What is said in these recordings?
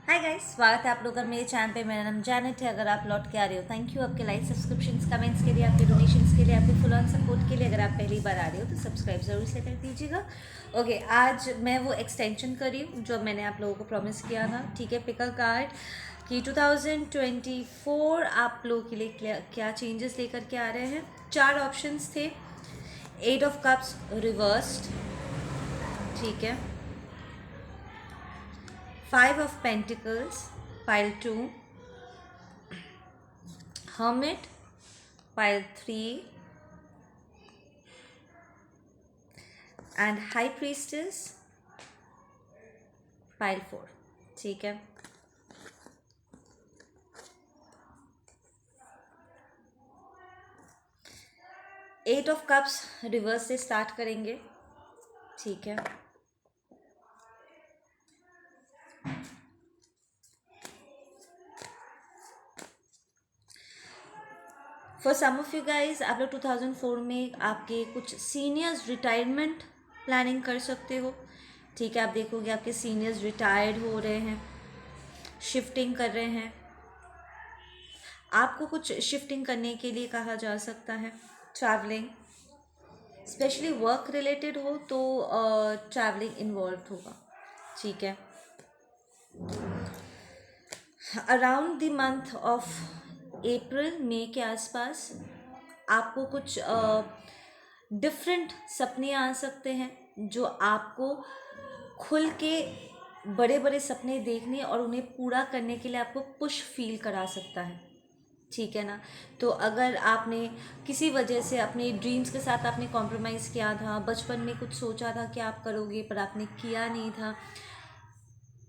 Hi guys, स्वागत है आप लोगों का मेरे चैनल पे। मेरा नाम जैनेट है। अगर आप लौट के आ रहे हो, थैंक यू आपके लाइक, सब्सक्रिप्शंस, कमेंट्स के लिए, आपके डोनेशंस के लिए, आपके फुल ऑन सपोर्ट के लिए। अगर आप पहली बार आ रहे हो तो सब्सक्राइब ज़रूर से कर दीजिएगा। ओके, आज मैं वो एक्सटेंशन कर रही हूँ जो मैंने आप लोगों को प्रॉमिस किया था। ठीक है, पिक अ कार्ड कि 2024 आप लोगों के लिए क्या चेंजेस लेकर के आ रहे हैं। 4 ऑप्शंस थे। 8 ऑफ कप्स रिवर्स्ड, ठीक है, 5 of Pentacles, pile 2, Hermit, pile 3, and High Priestess, pile 4. ठीक है, 8 ऑफ कप्स रिवर्स से स्टार्ट करेंगे। ठीक है, for some of you guys, आप लोग 2004 में आपके कुछ सीनियर्स रिटायरमेंट प्लानिंग कर सकते हो। ठीक है, आप देखोगे आपके सीनियर्स रिटायर्ड हो रहे हैं, शिफ्टिंग कर रहे हैं। आपको कुछ शिफ्टिंग करने के लिए कहा जा सकता है। ट्रैवलिंग, स्पेशली वर्क रिलेटेड हो तो ट्रैवलिंग इन्वॉल्व होगा। ठीक है, around the month of April मई के आसपास आपको कुछ डिफरेंट सपने आ सकते हैं जो आपको खुल के बड़े बड़े सपने देखने और उन्हें पूरा करने के लिए आपको पुश फील करा सकता है। ठीक है ना। तो अगर आपने किसी वजह से अपने ड्रीम्स के साथ आपने कॉम्प्रोमाइज़ किया था, बचपन में कुछ सोचा था कि आप करोगे पर आपने किया नहीं था,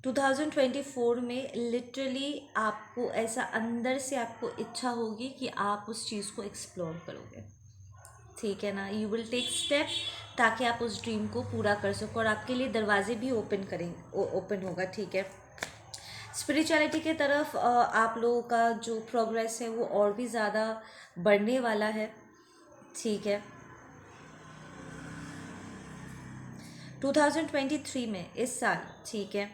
2024 में लिटरली आपको ऐसा अंदर से आपको इच्छा होगी कि आप उस चीज़ को एक्सप्लोर करोगे। ठीक है ना, यू विल टेक स्टेप ताकि आप उस ड्रीम को पूरा कर सको और आपके लिए दरवाजे भी ओपन होगा। ठीक है, स्पिरिचुअलिटी के तरफ आप लोगों का जो प्रोग्रेस है वो और भी ज़्यादा बढ़ने वाला है। ठीक है, 2023 में इस साल, ठीक है,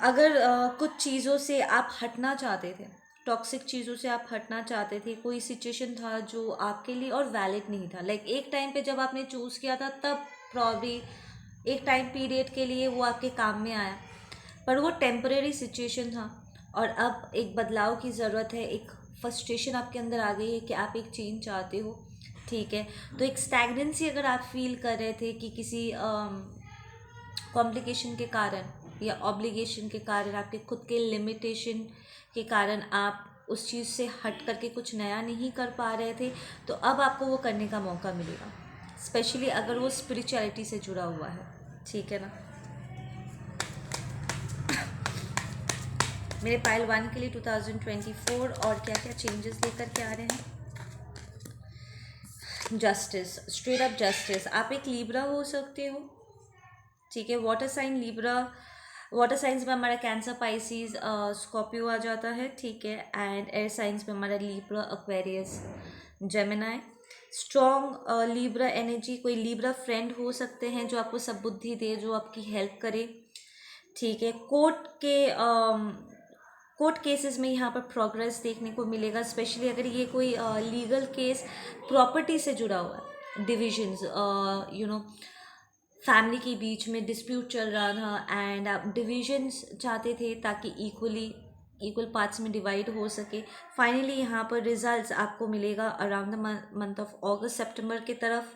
अगर कुछ चीज़ों से आप हटना चाहते थे, टॉक्सिक चीज़ों से आप हटना चाहते थे, कोई सिचुएशन था जो आपके लिए और वैलिड नहीं था, लाइक एक टाइम पे जब आपने चूज़ किया था तब प्रॉब्ली एक टाइम पीरियड के लिए वो आपके काम में आया, पर वो टेम्परेरी सिचुएशन था और अब एक बदलाव की ज़रूरत है। एक फ्रस्ट्रेशन आपके अंदर आ गई है कि आप एक चेंज चाहते हो। ठीक है, तो एक स्टैग्नेंसी अगर आप फील कर रहे थे कि किसी कॉम्प्लिकेशन के कारण या ऑब्लिगेशन के कारण, आपके खुद के लिमिटेशन के कारण आप उस चीज़ से हट करके कुछ नया नहीं कर पा रहे थे, तो अब आपको वो करने का मौका मिलेगा, स्पेशली अगर वो स्पिरिचुअलिटी से जुड़ा हुआ है। ठीक है ना। मेरे पाइल 1 के लिए 2024 और क्या क्या चेंजेस लेकर के आ रहे हैं। Justice, straight up justice. आप एक लीब्रा हो सकते हो। ठीक है, water sign Libra, water signs में हमारा कैंसर, पाइसिस, स्कॉर्पियो आ जाता है। ठीक है, एंड एयर साइंस में हमारा Libra, Aquarius, Gemini. Strong Libra energy, कोई लिब्रा फ्रेंड हो सकते हैं जो आपको सब बुद्धि दे, जो आपकी हेल्प करे। ठीक है, कोर्ट केसेस में यहाँ पर प्रोग्रेस देखने को मिलेगा, स्पेशली अगर ये कोई लीगल केस प्रॉपर्टी से जुड़ा हुआ है, डिविजन्स, फैमिली के बीच में डिस्प्यूट चल रहा था एंड आप डिविजन्स चाहते थे ताकि इक्वल पार्ट्स में डिवाइड हो सके। फाइनली यहाँ पर रिजल्ट्स आपको मिलेगा अराउंड द मंथ ऑफ अगस्त सितंबर की तरफ।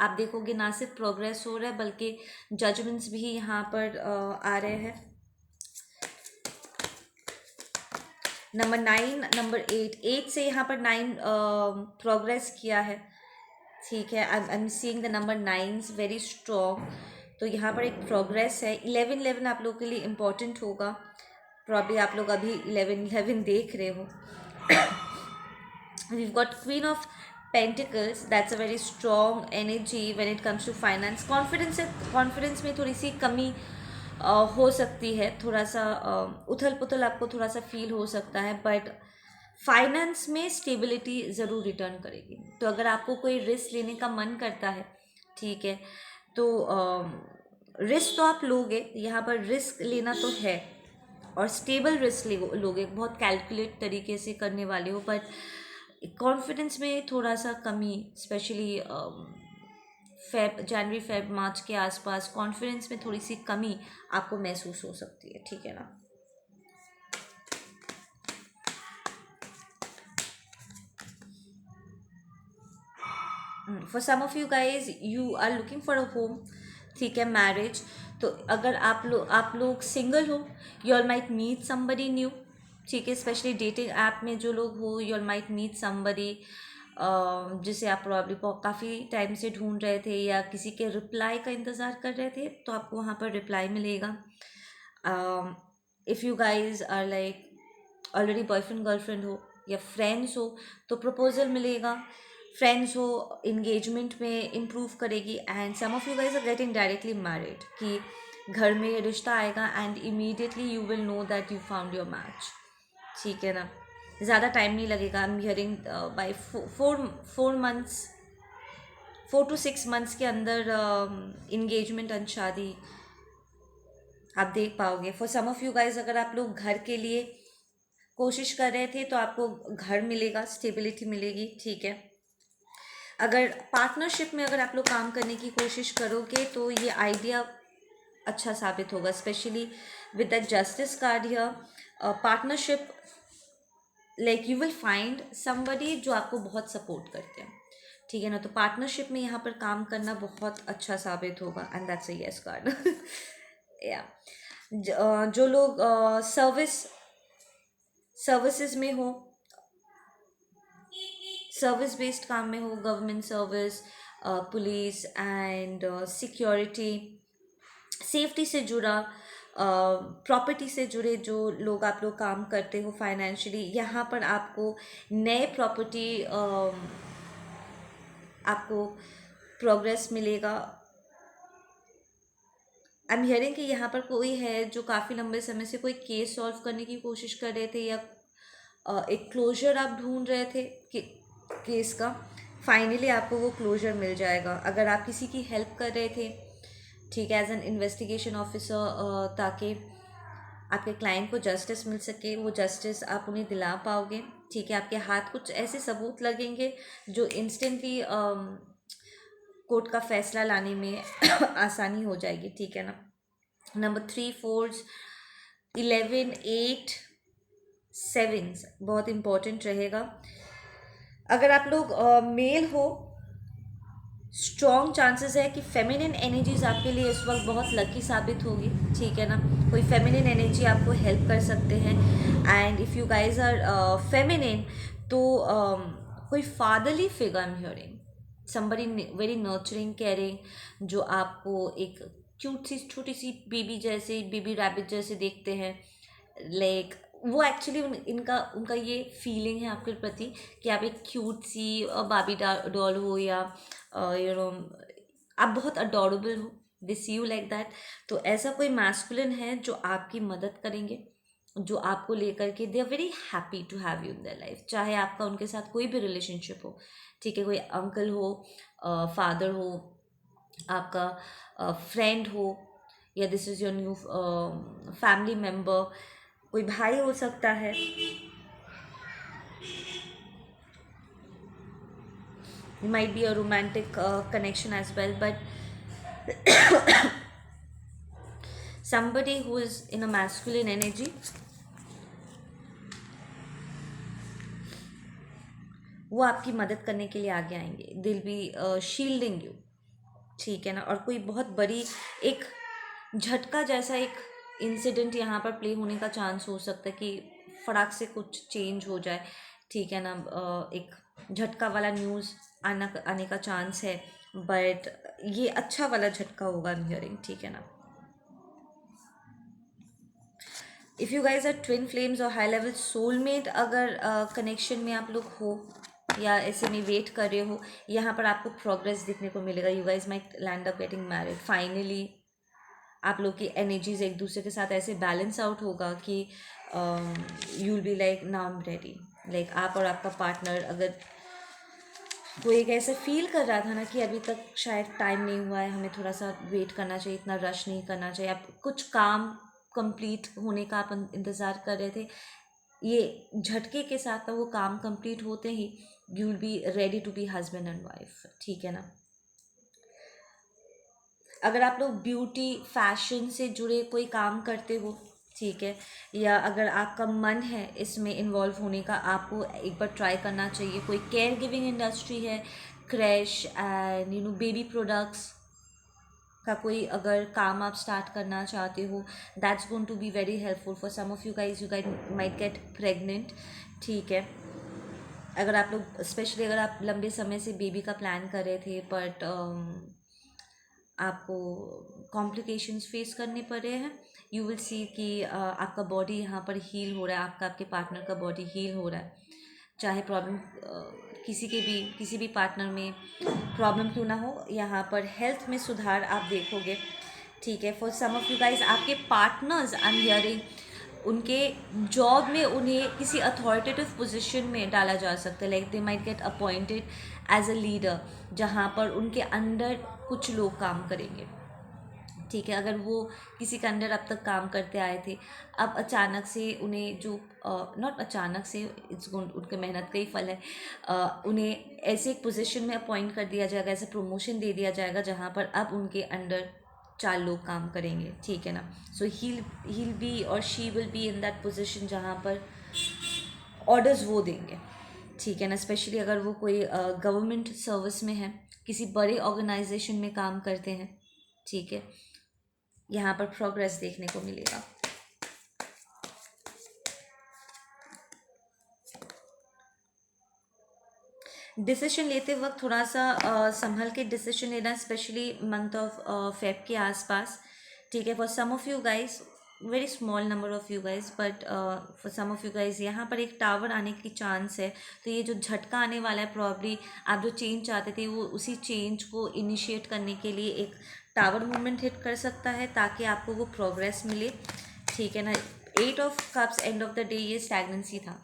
आप देखोगे ना सिर्फ प्रोग्रेस हो रहा है बल्कि जजमेंट्स भी यहाँ पर आ रहे हैं। नंबर 9, नंबर 8 से यहाँ पर 9 प्रोग्रेस किया है। ठीक है, I am seeing the number 9 very strong, तो यहाँ पर एक प्रोग्रेस है। 11 आप लोगों के लिए इम्पोर्टेंट होगा, प्रॉब्ली आप लोग अभी 11 देख रहे हो। we've got Queen of Pentacles, that's a very strong energy when it comes to finance. Confidence में थोड़ी सी कमी हो सकती है, थोड़ा सा उथल पुथल आपको थोड़ा सा फील हो सकता है, बट फाइनेंस में स्टेबिलिटी ज़रूर रिटर्न करेगी। तो अगर आपको कोई रिस्क लेने का मन करता है, ठीक है, तो रिस्क तो आप लोगे, यहाँ पर रिस्क लेना तो है, और स्टेबल रिस्क लोगे, बहुत कैलकुलेट तरीके से करने वाले हो, बट कॉन्फिडेंस में थोड़ा सा कमी, स्पेशली जनवरी फेब मार्च के आसपास कॉन्फिडेंस में थोड़ी सी कमी आपको महसूस हो सकती है, ठीक है ना। For some of you guys you are looking for a home, ठीक है, मैरिज। तो अगर आप लोग सिंगल हो, you all might meet somebody new, ठीक है, स्पेशली डेटिंग ऐप में जो लोग हो, you all might meet somebody जिसे आप प्रॉब्ली काफ़ी टाइम से ढूंढ रहे थे या किसी के रिप्लाई का इंतज़ार कर रहे थे, तो आपको वहाँ पर रिप्लाई मिलेगा। If you guys are like already boyfriend girlfriend हो या फ्रेंड्स हो, तो प्रपोजल मिलेगा। फ्रेंड्स हो, इंगेजमेंट में इम्प्रूव करेगी। And some of you guys are getting directly married, कि घर में रिश्ता आएगा and immediately you will know that you found your match, ठीक है ना। ज़्यादा टाइम नहीं लगेगा। I am hearing by 4 months, 4 to 6 months के अंदर इंगेजमेंट एंड शादी आप देख पाओगे। For some of you guys अगर आप लोग घर के लिए कोशिश कर रहे थे, तो आपको घर मिलेगा, स्टेबिलिटी मिलेगी, ठीक है। अगर पार्टनरशिप में अगर आप लोग काम करने की कोशिश करोगे, तो ये आइडिया अच्छा साबित होगा, specially with the justice card here. Partnership, like you will find somebody जो आपको बहुत सपोर्ट करते हैं, ठीक है ना। तो पार्टनरशिप में यहाँ पर काम करना बहुत अच्छा साबित होगा, and that's a yes card. या जो लोग सर्विसेज में हो, सर्विस बेस्ड काम में हो, government service, police and security, safety से जुड़ा, प्रॉपर्टी से जुड़े जो लोग आप लोग काम करते हो फाइनेंशियली, यहाँ पर आपको नए प्रॉपर्टी आपको प्रोग्रेस मिलेगा। आई एम हियरिंग कि यहाँ पर कोई है जो काफ़ी लंबे समय से कोई केस सॉल्व करने की कोशिश कर रहे थे, या एक क्लोजर आप ढूंढ रहे थे केस का, फाइनली आपको वो क्लोजर मिल जाएगा। अगर आप किसी की हेल्प कर रहे थे, ठीक है, एज एन इन्वेस्टिगेशन ऑफिसर, ताकि आपके क्लाइंट को जस्टिस मिल सके, वो जस्टिस आप उन्हें दिला पाओगे, ठीक है। आपके हाथ कुछ ऐसे सबूत लगेंगे जो इंस्टेंटली कोर्ट का फैसला लाने में आसानी हो जाएगी, ठीक है ना। नंबर 3 4s 11 8 7 बहुत इम्पोर्टेंट रहेगा। अगर आप लोग मेल हो, स्ट्रॉन्ग चांसेस है कि फेमिनिन एनर्जीज आपके लिए इस वक्त बहुत लकी साबित होगी, ठीक है ना। कोई फेमिनिन एनर्जी आपको हेल्प कर सकते हैं। And if you guys are feminine, तो कोई fatherly figure I am hearing, somebody very nurturing, caring, जो आपको एक क्यूट सी छोटी सी बेबी जैसे, बेबी रैबिट जैसे देखते हैं, लाइक वो एक्चुअली इनका उनका ये फीलिंग है आपके प्रति कि आप एक क्यूट सी बाबी डॉल हो, या यू नो आप बहुत अडोरेबल हो, दे सी यू लाइक दैट। तो ऐसा कोई मैस्कुलिन है जो आपकी मदद करेंगे, जो आपको लेकर के they are very happy to have you in their life, चाहे आपका उनके साथ कोई भी रिलेशनशिप हो, ठीक है, कोई अंकल हो, फादर हो, आपका फ्रेंड हो, या this is your new family member, कोई भाई हो सकता है। It might be a romantic connection as well, but somebody who is in a masculine energy, वो आपकी मदद करने के लिए आगे आएंगे, दिल बी शील्डिंग यू, ठीक है ना। और कोई बहुत बड़ी एक झटका जैसा एक इंसिडेंट यहाँ पर प्ले होने का चांस हो सकता है, कि फटाक से कुछ चेंज हो जाए, ठीक है ना। एक झटका वाला न्यूज़ आने का चांस है, बट ये अच्छा वाला झटका होगा आई एम हियरिंग, ठीक है ना। If you guys are twin flames और हाई लेवल सोलमेट, अगर कनेक्शन में आप लोग हो या ऐसे में वेट कर रहे हो, यहाँ पर आपको प्रोग्रेस देखने को मिलेगा। You guys might land up getting married finally. आप लोग की एनर्जीज एक दूसरे के साथ ऐसे बैलेंस आउट होगा कि you will be like now I am ready, like आप और आपका पार्टनर, अगर कोई एक ऐसा फील कर रहा था ना कि अभी तक शायद टाइम नहीं हुआ है, हमें थोड़ा सा वेट करना चाहिए, इतना रश नहीं करना चाहिए, आप कुछ काम कंप्लीट होने का आप इंतज़ार कर रहे थे, ये झटके के साथ वो काम कंप्लीट होते ही you will be ready to be husband and wife, ठीक है ना। अगर आप लोग ब्यूटी फैशन से जुड़े कोई काम करते हो, ठीक है, या अगर आपका मन है इसमें इन्वॉल्व होने का, आपको एक बार ट्राई करना चाहिए। कोई केयर गिविंग इंडस्ट्री है, क्रैश एंड बेबी प्रोडक्ट्स का कोई अगर काम आप स्टार्ट करना चाहते हो, that's going to be very helpful for some of you guys might get pregnant, ठीक है। अगर आप लोग स्पेशली अगर आप लंबे समय से बेबी का प्लान कर रहे थे बट आपको कॉम्प्लिकेशंस फेस करने पड़ रहे हैं, यू विल सी कि आपका बॉडी यहाँ पर हील हो रहा है, आपके पार्टनर का बॉडी हील हो रहा है। चाहे प्रॉब्लम किसी भी पार्टनर में प्रॉब्लम क्यों ना हो, यहाँ पर हेल्थ में सुधार आप देखोगे, ठीक है। For some of you guys आपके पार्टनर्स आई एम हियरिंग उनके जॉब में उन्हें किसी अथॉरिटेटिव पोजीशन में डाला जा सकता है, like they might get appointed as a leader, जहाँ पर उनके अंडर कुछ लोग काम करेंगे, ठीक है। अगर वो किसी के अंडर अब तक काम करते आए थे, अब अचानक से उन्हें जो नॉट अचानक से, इट्स उनके मेहनत का ही फल है, उन्हें ऐसे एक पोजीशन में अपॉइंट कर दिया जाएगा, ऐसा प्रमोशन दे दिया जाएगा जहाँ पर अब उनके अंडर 4 लोग काम करेंगे, ठीक है ना। सो he'll बी और she will be in that position जहाँ पर ऑर्डर्स वो देंगे, ठीक है ना। स्पेशली अगर वो कोई गवर्नमेंट सर्विस में है, किसी बड़े ऑर्गेनाइजेशन में काम करते हैं, ठीक है, यहाँ पर प्रोग्रेस देखने को मिलेगा। डिसीजन लेते वक्त थोड़ा सा संभल के डिसीजन लेना, स्पेशली मंथ ऑफ फेब के आसपास, ठीक है। For some of you guys, very small number of you guys, but for some of you guys यहाँ पर एक टावर आने की चांस है। तो ये जो झटका आने वाला है, प्रॉब्ली आप जो चेंज चाहते थे वो उसी चेंज को इनिशिएट करने के लिए एक टावर मूवमेंट हिट कर सकता है, ताकि आपको वो प्रोग्रेस मिले, ठीक है ना। 8 of cups end of the day ये स्टैग्नेंसी था,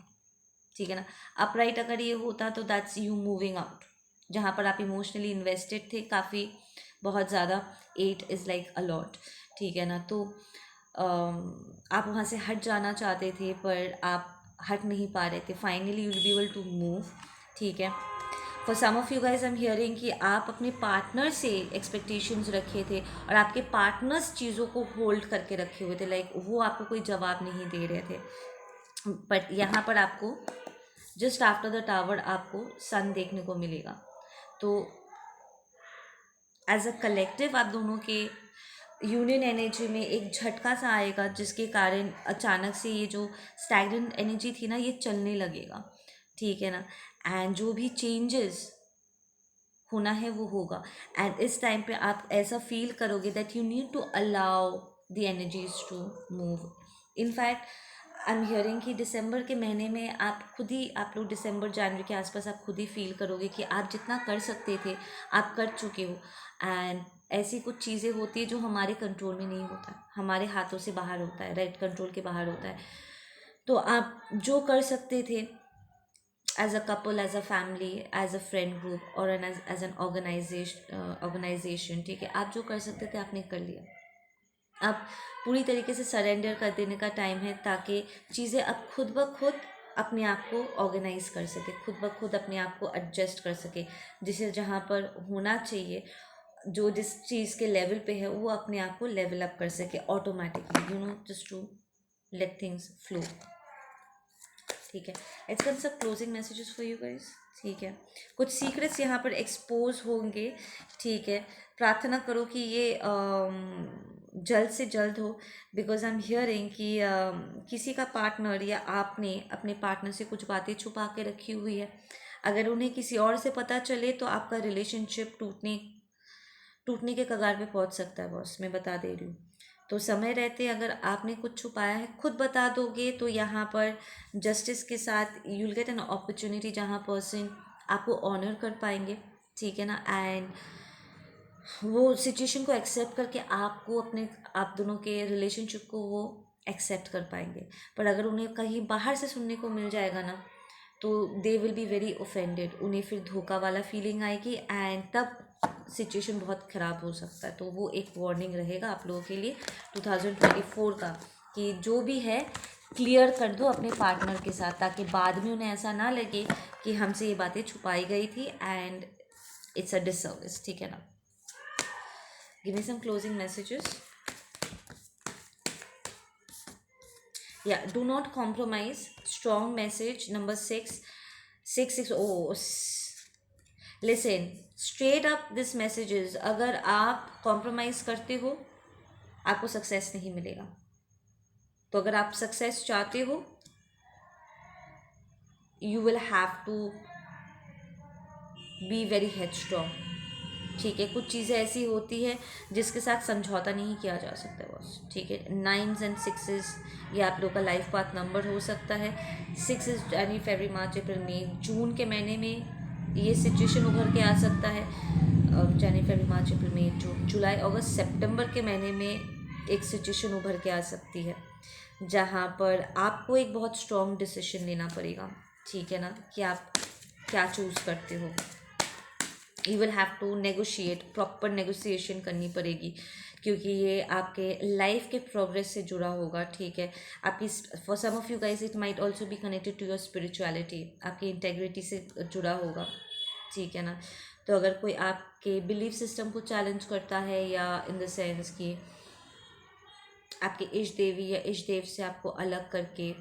ठीक है ना। अपराइट अगर ये होता तो दैट्स यू मूविंग आउट, जहाँ पर आप इमोशनली इन्वेस्टेड थे काफ़ी, बहुत ज़्यादा। 8 इज़ लाइक अ लॉट, ठीक है ना। तो आप वहाँ से हट जाना चाहते थे पर आप हट नहीं पा रहे थे, finally you will be able to move, ठीक है। For some of you guys I am hearing कि आप अपने पार्टनर से एक्सपेक्टेशंस रखे थे और आपके पार्टनर्स चीज़ों को होल्ड करके रखे हुए थे, लाइक वो आपको कोई जवाब नहीं दे रहे थे, बट यहाँ पर आपको जस्ट आफ्टर द टावर आपको सन देखने को मिलेगा। तो एज अ कलेक्टिव आप दोनों के यूनियन एनर्जी में एक झटका सा आएगा, जिसके कारण अचानक से ये जो स्टैग्नेंट एनर्जी थी ना, ये चलने लगेगा, ठीक है ना। एंड जो भी चेंजेस होना है वो होगा, एंड इस टाइम पे आप ऐसा फील करोगे that you need to allow the energies to move. In fact I am hearing कि दिसंबर के महीने में आप लोग दिसंबर जनवरी के आसपास आप खुद ही फील करोगे कि आप जितना कर सकते थे आप कर चुके हो, एंड ऐसी कुछ चीज़ें होती है जो हमारे कंट्रोल में नहीं होता, हमारे हाथों से बाहर होता है, राइट, कंट्रोल के बाहर होता है। तो आप जो कर सकते थे as a couple, as a family, as a friend group और एज एन ऑर्गेनाइजेशन, ठीक है, आप जो कर सकते थे आपने कर लिया। अब पूरी तरीके से सरेंडर कर देने का टाइम है, ताकि चीज़ें अब खुद ब खुद अपने आप को ऑर्गेनाइज कर सके, खुद ब खुद अपने आप को एडजस्ट कर सके, जिसे जहाँ पर होना चाहिए, जो जिस चीज़ के लेवल पे है वो अपने आप को लेवल अप कर सके automatically, you know, just to let things flow, ठीक है। It's come sub closing messages for you guys, ठीक है। कुछ सीक्रेट्स यहाँ पर एक्सपोज होंगे, ठीक है। प्रार्थना करो कि ये जल्द से जल्द हो, बिकॉज आई एम हियरिंग कि किसी का पार्टनर या आपने अपने पार्टनर से कुछ बातें छुपा के रखी हुई है। अगर उन्हें किसी और से पता चले तो आपका रिलेशनशिप टूटने के कगार पे पहुंच सकता है बॉस, मैं बता दे रही हूँ। तो समय रहते अगर आपने कुछ छुपाया है खुद बता दोगे, तो यहाँ पर जस्टिस के साथ you will get an opportunity जहाँ पर्सन आपको ऑनर कर पाएंगे, ठीक है ना। एंड वो सिचुएशन को एक्सेप्ट करके आप दोनों के रिलेशनशिप को वो एक्सेप्ट कर पाएंगे। पर अगर उन्हें कहीं बाहर से सुनने को मिल जाएगा ना, तो they will be very offended, उन्हें फिर धोखा वाला फीलिंग आएगी, एंड तब सिचुएशन बहुत ख़राब हो सकता है। तो वो एक वार्निंग रहेगा आप लोगों के लिए 2024 का, कि जो भी है क्लियर कर दो अपने पार्टनर के साथ, ताकि बाद में उन्हें ऐसा ना लगे कि हमसे ये बातें छुपाई गई थी एंड इट्स अ डिसर्विस, ठीक है ना। Give me some closing messages. Yeah, do not compromise. Strong message. Number six. Oh, listen. Straight up this messages. अगर आप compromise करते हो, आपको सक्सेस नहीं मिलेगा। तो अगर आप सक्सेस चाहते हो, you will have to be very headstrong. ठीक है, कुछ चीज़ें ऐसी होती है जिसके साथ समझौता नहीं किया जा सकता बॉस, ठीक है। 9s and 6s ये आप लोग का लाइफ पाथ नंबर हो सकता है। 6 इज जनवरी फरवरी मार्च अप्रैल मई जून के महीने में ये सिचुएशन उभर के आ सकता है। जनवरी फरवरी मार्च अप्रैल मई जून जुलाई अगस्त सितंबर के महीने में एक सिचुएशन उभर के आ सकती है जहाँ पर आपको एक बहुत स्ट्रॉन्ग डिसीजन लेना पड़ेगा, ठीक है ना, कि आप क्या चूज़ करते हो। You will have to negotiate, proper negotiation करनी पड़ेगी, क्योंकि ये आपके लाइफ के प्रोग्रेस से जुड़ा होगा, ठीक है। आपकी for some of you guys it might also be connected to your spirituality, आपकी इंटेग्रिटी से जुड़ा होगा, ठीक है ना। तो अगर कोई आपके बिलीफ सिस्टम को चैलेंज करता है, या इन द सेंस कि आपके इष्ट देवी या इष्ट देव से आपको अलग करके,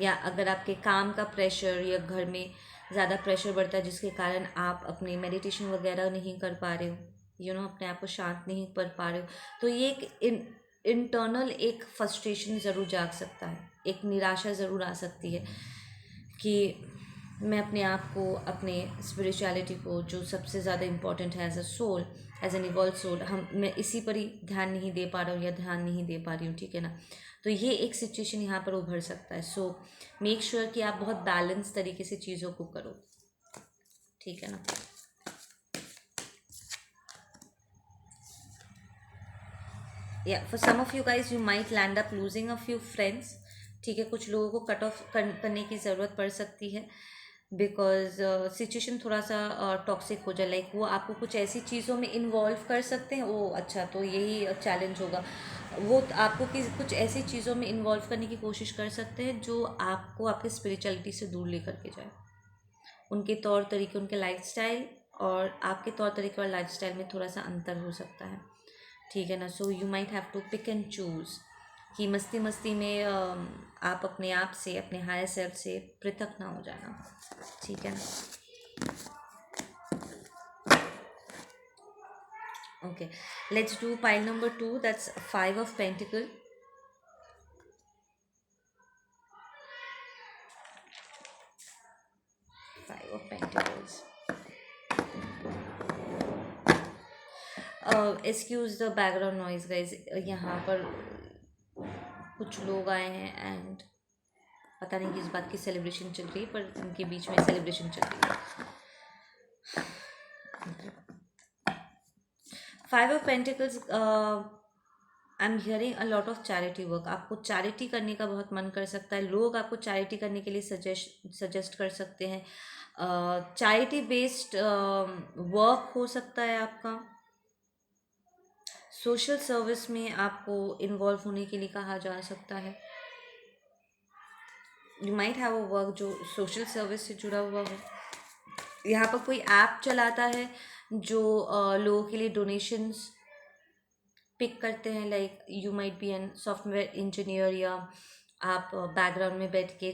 या अगर आपके काम का प्रेशर या घर में ज़्यादा प्रेशर बढ़ता है जिसके कारण आप अपने मेडिटेशन वगैरह नहीं कर पा रहे हो, अपने आप को शांत नहीं कर पा रहे हो, तो ये एक इंटरनल एक फ्रस्ट्रेशन ज़रूर जाग सकता है, एक निराशा ज़रूर आ सकती है कि मैं अपने आप को, अपने स्पिरिचुअलिटी को, जो सबसे ज़्यादा इम्पॉर्टेंट है as a soul, as an evolve soul, मैं इसी पर ही ध्यान नहीं दे पा रहा हूँ या ध्यान नहीं दे पा रही हूँ, ठीक है ना। तो ये एक सिचुएशन यहाँ पर उभर सकता है। सो मेक श्योर कि आप बहुत बैलेंस तरीके से चीज़ों को करो, ठीक है ना। या for some of you guys you might land up losing a few friends, ठीक है। कुछ लोगों को कट ऑफ करने की ज़रूरत पड़ सकती है, बिकॉज सिचुएशन थोड़ा सा टॉक्सिक हो जाए, लाइक वो आपको कुछ ऐसी चीज़ों में इन्वॉल्व कर सकते हैं। ओ अच्छा, तो यही चैलेंज होगा, वो आपको कुछ ऐसी चीज़ों में इन्वॉल्व करने की कोशिश कर सकते हैं जो आपको आपके स्पिरिचुअलिटी से दूर लेकर के जाए। उनके तौर तरीके, उनके लाइफस्टाइल और आपके तौर तरीके और लाइफस्टाइल में थोड़ा सा अंतर हो सकता है, ठीक है ना। So you might have to pick and choose कि मस्ती मस्ती में आप अपने आप से, अपने हायर सेल्फ से पृथक ना हो जाना, ठीक है ना। Okay, let's do pile number 2, that's 5 of Pentacle. 5 of Pentacles. Excuse the background noise guys, यहाँ पर कुछ लोग आए हैं एंड पता नहीं किस बात की सेलिब्रेशन चल रही है, पर उनके बीच में सेलिब्रेशन चल रही है। 5 of Pentacles, I am hearing a lot of charity work. आपको चैरिटी करने का बहुत मन कर सकता है, लोग आपको चैरिटी करने के लिए सजेस्ट कर सकते हैं। चैरिटी बेस्ड वर्क हो सकता है आपका, सोशल सर्विस में आपको इन्वॉल्व होने के लिए कहा जा सकता है। You might have a work जो सोशल सर्विस से जुड़ा हुआ हो। यहाँ पर कोई ऐप चलाता है जो लोगों के लिए डोनेशंस पिक करते हैं, like you might be an software engineer, या आप बैकग्राउंड में बैठ के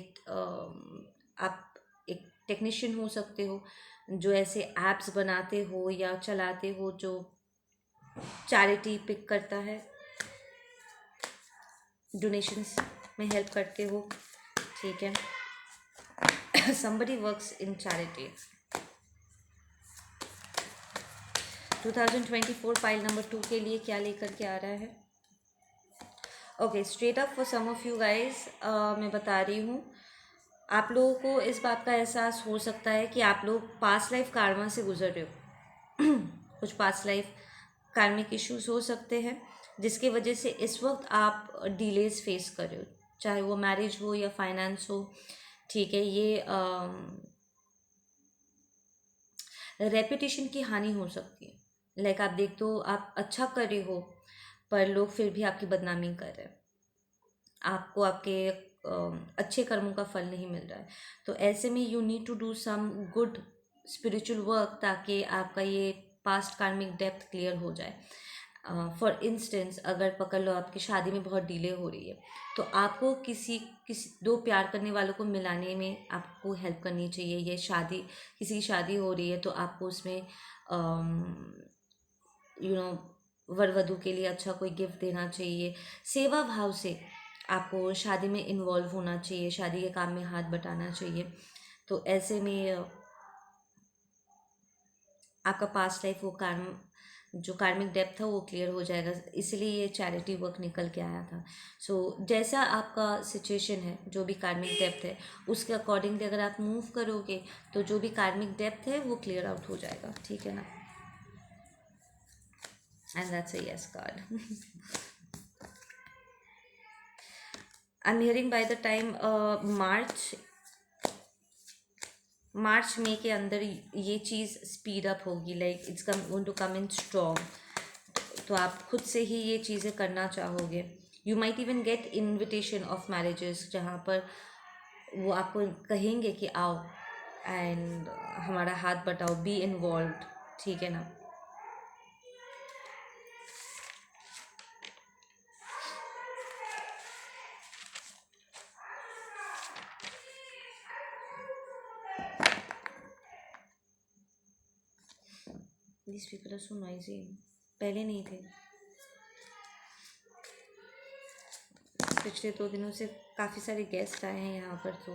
आप एक टेक्नीशियन हो सकते हो जो ऐसे ऐप्स बनाते हो या चलाते हो जो चैरिटी पिक करता है, डोनेशंस में हेल्प करते हो, ठीक है। somebody works in charity. 2024 pile number 2 के लिए क्या लेकर के आ रहा है। Okay, straight up for some of you guys, मैं बता रही हूँ, आप लोगों को इस बात का एहसास हो सकता है कि आप लोग पास्ट लाइफ कार्मा से गुजर रहे हो। कुछ पास्ट लाइफ कार्मिक इश्यूज हो सकते हैं जिसकी वजह से इस वक्त आप डिलेज फेस कर रहे हो, चाहे वो मैरिज हो या फाइनेंस हो, ठीक है। ये रेपुटेशन की हानि हो सकती है, लाइक आप देख तो आप अच्छा कर रहे हो पर लोग फिर भी आपकी बदनामी कर रहे हैं, आपको आपके अच्छे कर्मों का फल नहीं मिल रहा है। तो ऐसे में you need to do some good spiritual work, ताकि आपका ये पास्ट कार्मिक डेप्थ क्लियर हो जाए। फॉर इंस्टेंस, अगर पकड़ लो आपकी शादी में बहुत डिले हो रही है, तो आपको किसी किसी दो प्यार करने वालों को मिलाने में आपको हेल्प करनी चाहिए। ये शादी, किसी की शादी हो रही है तो आपको उसमें यू नो वर वधू के लिए अच्छा कोई गिफ्ट देना चाहिए। सेवा भाव से आपको शादी में इन्वॉल्व होना चाहिए, शादी के काम में हाथ बटाना चाहिए। तो ऐसे में आपका पास्ट लाइफ वो कार्म, जो कार्मिक डेप्थ था वो क्लियर हो जाएगा। इसलिए ये चैरिटी वर्क निकल के आया था। सो जैसा आपका सिचुएशन है, जो भी कार्मिक डेप्थ है, उसके अकॉर्डिंगली अगर आप मूव करोगे तो जो भी कार्मिक डेप्थ है वो क्लियर आउट हो जाएगा, ठीक है ना। And that's a yes card. I am hearing by the time March मई के अंदर ये चीज़ स्पीड अप होगी, like it's come going to come in strong. तो आप खुद से ही ये चीज़ें करना चाहोगे। You might even get invitation of marriages, जहाँ पर वो आपको कहेंगे कि आओ एंड हमारा हाथ बटाओ, बी इन्वॉल्व, ठीक है ना। This people are so noisy, पहले नहीं थे, पिछले 2 दिनों से काफ़ी सारे गेस्ट आए हैं यहाँ पर। तो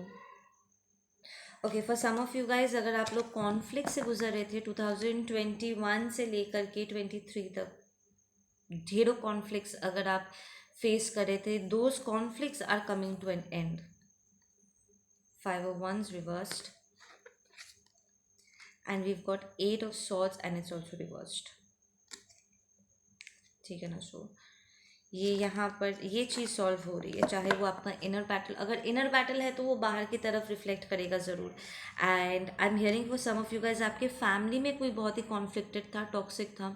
okay, for some of you guys, अगर आप लोग कॉन्फ्लिक्ट से गुजर रहे थे 2021 से लेकर के 23 तक, ढेरों कॉन्फ्लिक्ट्स अगर आप फेस कर रहे थे, those conflicts are coming to an end. 5 of Wands reversed, and we've got 8 of Swords and it's also reversed, ठीक है ना। सो ये यहाँ पर ये चीज़ सॉल्व हो रही है, चाहे वो आपका इनर बैटल, अगर इनर बैटल है तो वो बाहर की तरफ रिफ्लेक्ट करेगा ज़रूर। And I am hearing for some of you guys, आपके फैमिली में कोई बहुत ही कॉन्फ्लिक्टेड था, टॉक्सिक था,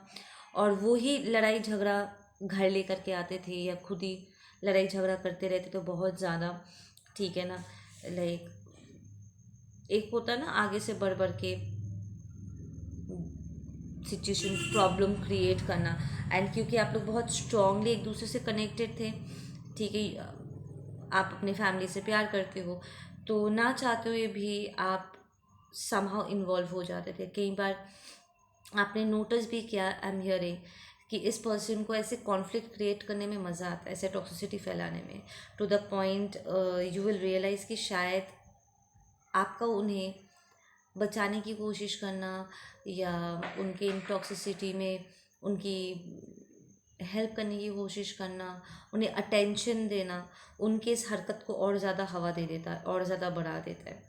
और वो ही लड़ाई झगड़ा घर लेकर के आते थे या खुद ही लड़ाई झगड़ा करते रहते तो बहुत ज़्यादा, ठीक है ना। लाइक एक होता ना आगे से बढ़ बढ़ के सिचुएशन प्रॉब्लम क्रिएट करना, एंड क्योंकि आप लोग बहुत स्ट्रांगली एक दूसरे से कनेक्टेड थे, ठीक है, आप अपने फैमिली से प्यार करते हो, तो ना चाहते हुए भी आप समहाउ इन्वॉल्व हो जाते थे। कई बार आपने नोटिस भी किया, आई एम हियरिंग, कि इस पर्सन को ऐसे कॉन्फ्लिक्ट क्रिएट करने में मज़ा आता है, ऐसे टॉक्सिसिटी फैलाने में, to the point you will realise कि शायद आपका उन्हें बचाने की कोशिश करना या उनके इन टॉक्सिसिटी में उनकी हेल्प करने की कोशिश करना, उन्हें अटेंशन देना, उनके इस हरकत को और ज़्यादा हवा दे देता है, और ज़्यादा बढ़ा देता है,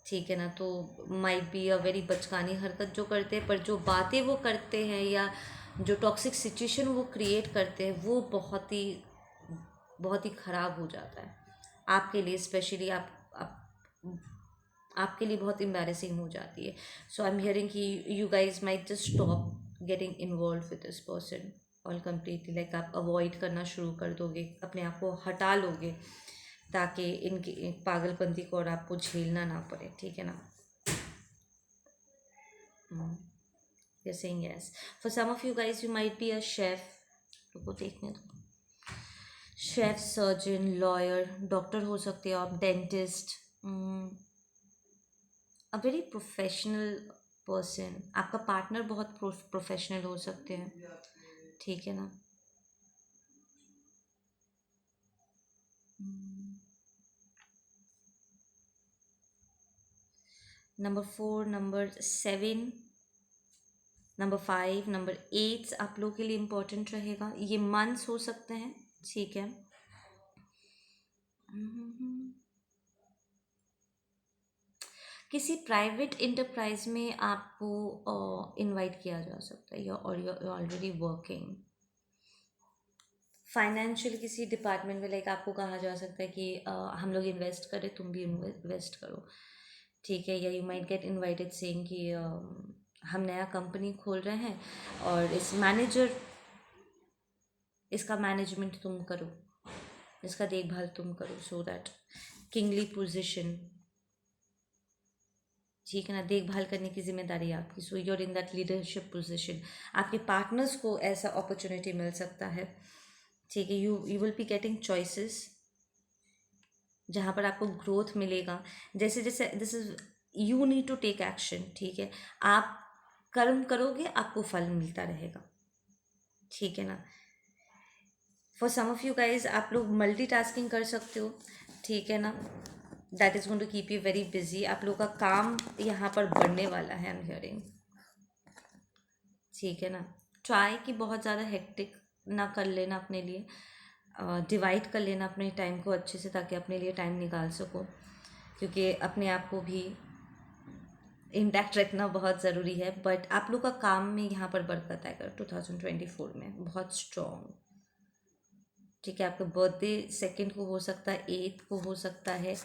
ठीक है ना। तो माइट बी अ वेरी बचकानी हरकत जो करते हैं, पर जो बातें वो करते हैं या जो टॉक्सिक सिचुएशन वो क्रिएट करते हैं, वो बहुत ही ख़राब हो जाता है आपके लिए, स्पेशली आपके लिए बहुत एम्बैरेसिंग हो जाती है। सो आई एम हियरिंग कि you guys might just stop getting involve with this person all completely, like आप अवॉइड करना शुरू कर दोगे, अपने आप को हटा लोगे, ताकि इनकी पागलपंती को और आपको झेलना ना पड़े, ठीक है ना। You're saying yes. For some of you guys, you might be a chef. रुको देखने दो। शेफ, सर्जन, लॉयर, डॉक्टर हो सकते हो आप, dentist, a very professional person. आपका पार्टनर बहुत प्रोफेशनल हो सकते हैं, ठीक है ना। नंबर 4, नंबर 7, नंबर 5, नंबर 8 आप लोगों के लिए इम्पोर्टेंट रहेगा। ये मंथ्स हो सकते हैं, ठीक है। किसी प्राइवेट इंटरप्राइज में आपको इनवाइट किया जा सकता है, और यू ऑलरेडी वर्किंग। फाइनेंशियल किसी डिपार्टमेंट में, लाइक आपको कहा जा सकता है कि हम लोग इन्वेस्ट करें, तुम भी इन्वेस्ट करो, ठीक है। या you might get invited saying कि हम नया कंपनी खोल रहे हैं और इस मैनेजर इसका मैनेजमेंट तुम करो, इसका देखभाल तुम करो, सो दैट किंगली पोजीशन, ठीक है ना, देखभाल करने की जिम्मेदारी आपकी। So you're in that leadership position. आपके पार्टनर्स को ऐसा अपॉर्चुनिटी मिल सकता है, ठीक है। You will be getting choices जहाँ पर आपको ग्रोथ मिलेगा। जैसे जैसे this is you need to take action, ठीक है। आप कर्म करोगे, आपको फल मिलता रहेगा, ठीक है ना। For some of you guys, आप लोग मल्टीटास्किंग कर सकते हो, ठीक है ना। That is going to keep you very busy. आप लोग का काम यहाँ पर बढ़ने वाला है, आई एम हियरिंग, ठीक है ना। ट्राई कि बहुत ज़्यादा हेक्टिक ना कर लेना अपने लिए, डिवाइड कर लेना अपने टाइम को अच्छे से, ताकि अपने लिए टाइम निकाल सको, क्योंकि अपने आप को भी इंटैक्ट रखना बहुत ज़रूरी है। बट आप लोग का काम में यहाँ पर बरकत आएगा 2024 में बहुत स्ट्रॉन्ग, ठीक है। आपका बर्थडे 2 को हो सकता है, 8 को हो सकता है,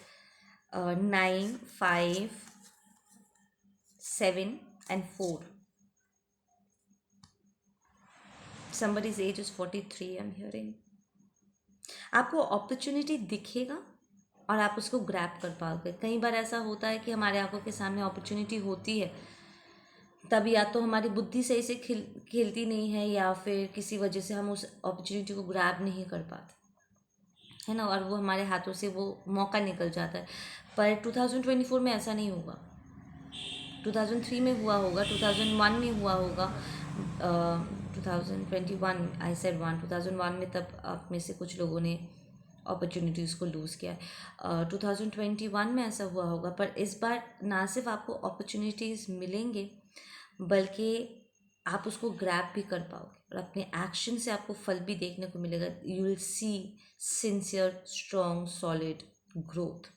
9, 5, 7 and 4. Somebody's age is 43, I'm hearing. आपको अपॉर्चुनिटी दिखेगा और आप उसको ग्रैब कर पाओगे। कई बार ऐसा होता है कि हमारे आंखों के सामने अपॉर्चुनिटी होती है, तब या तो हमारी बुद्धि सही से खेलती नहीं है, या फिर किसी वजह से हम उस अपॉर्चुनिटी को ग्रैब नहीं कर पाते, है ना, और वो हमारे हाथों से वो मौका निकल जाता है। पर 2024 में ऐसा नहीं होगा। 2003 में हुआ होगा, 2001 में हुआ होगा, 2021, आई सेड 2001 में, तब आप में से कुछ लोगों ने अपॉर्चुनिटीज़ को लूज़ किया है। 2021 में ऐसा हुआ होगा। पर इस बार ना सिर्फ आपको अपॉर्चुनिटीज़ मिलेंगे, बल्कि आप उसको ग्रैब भी कर पाओगे और अपने एक्शन से आपको फल भी देखने को मिलेगा। You will C sincere, strong, solid growth,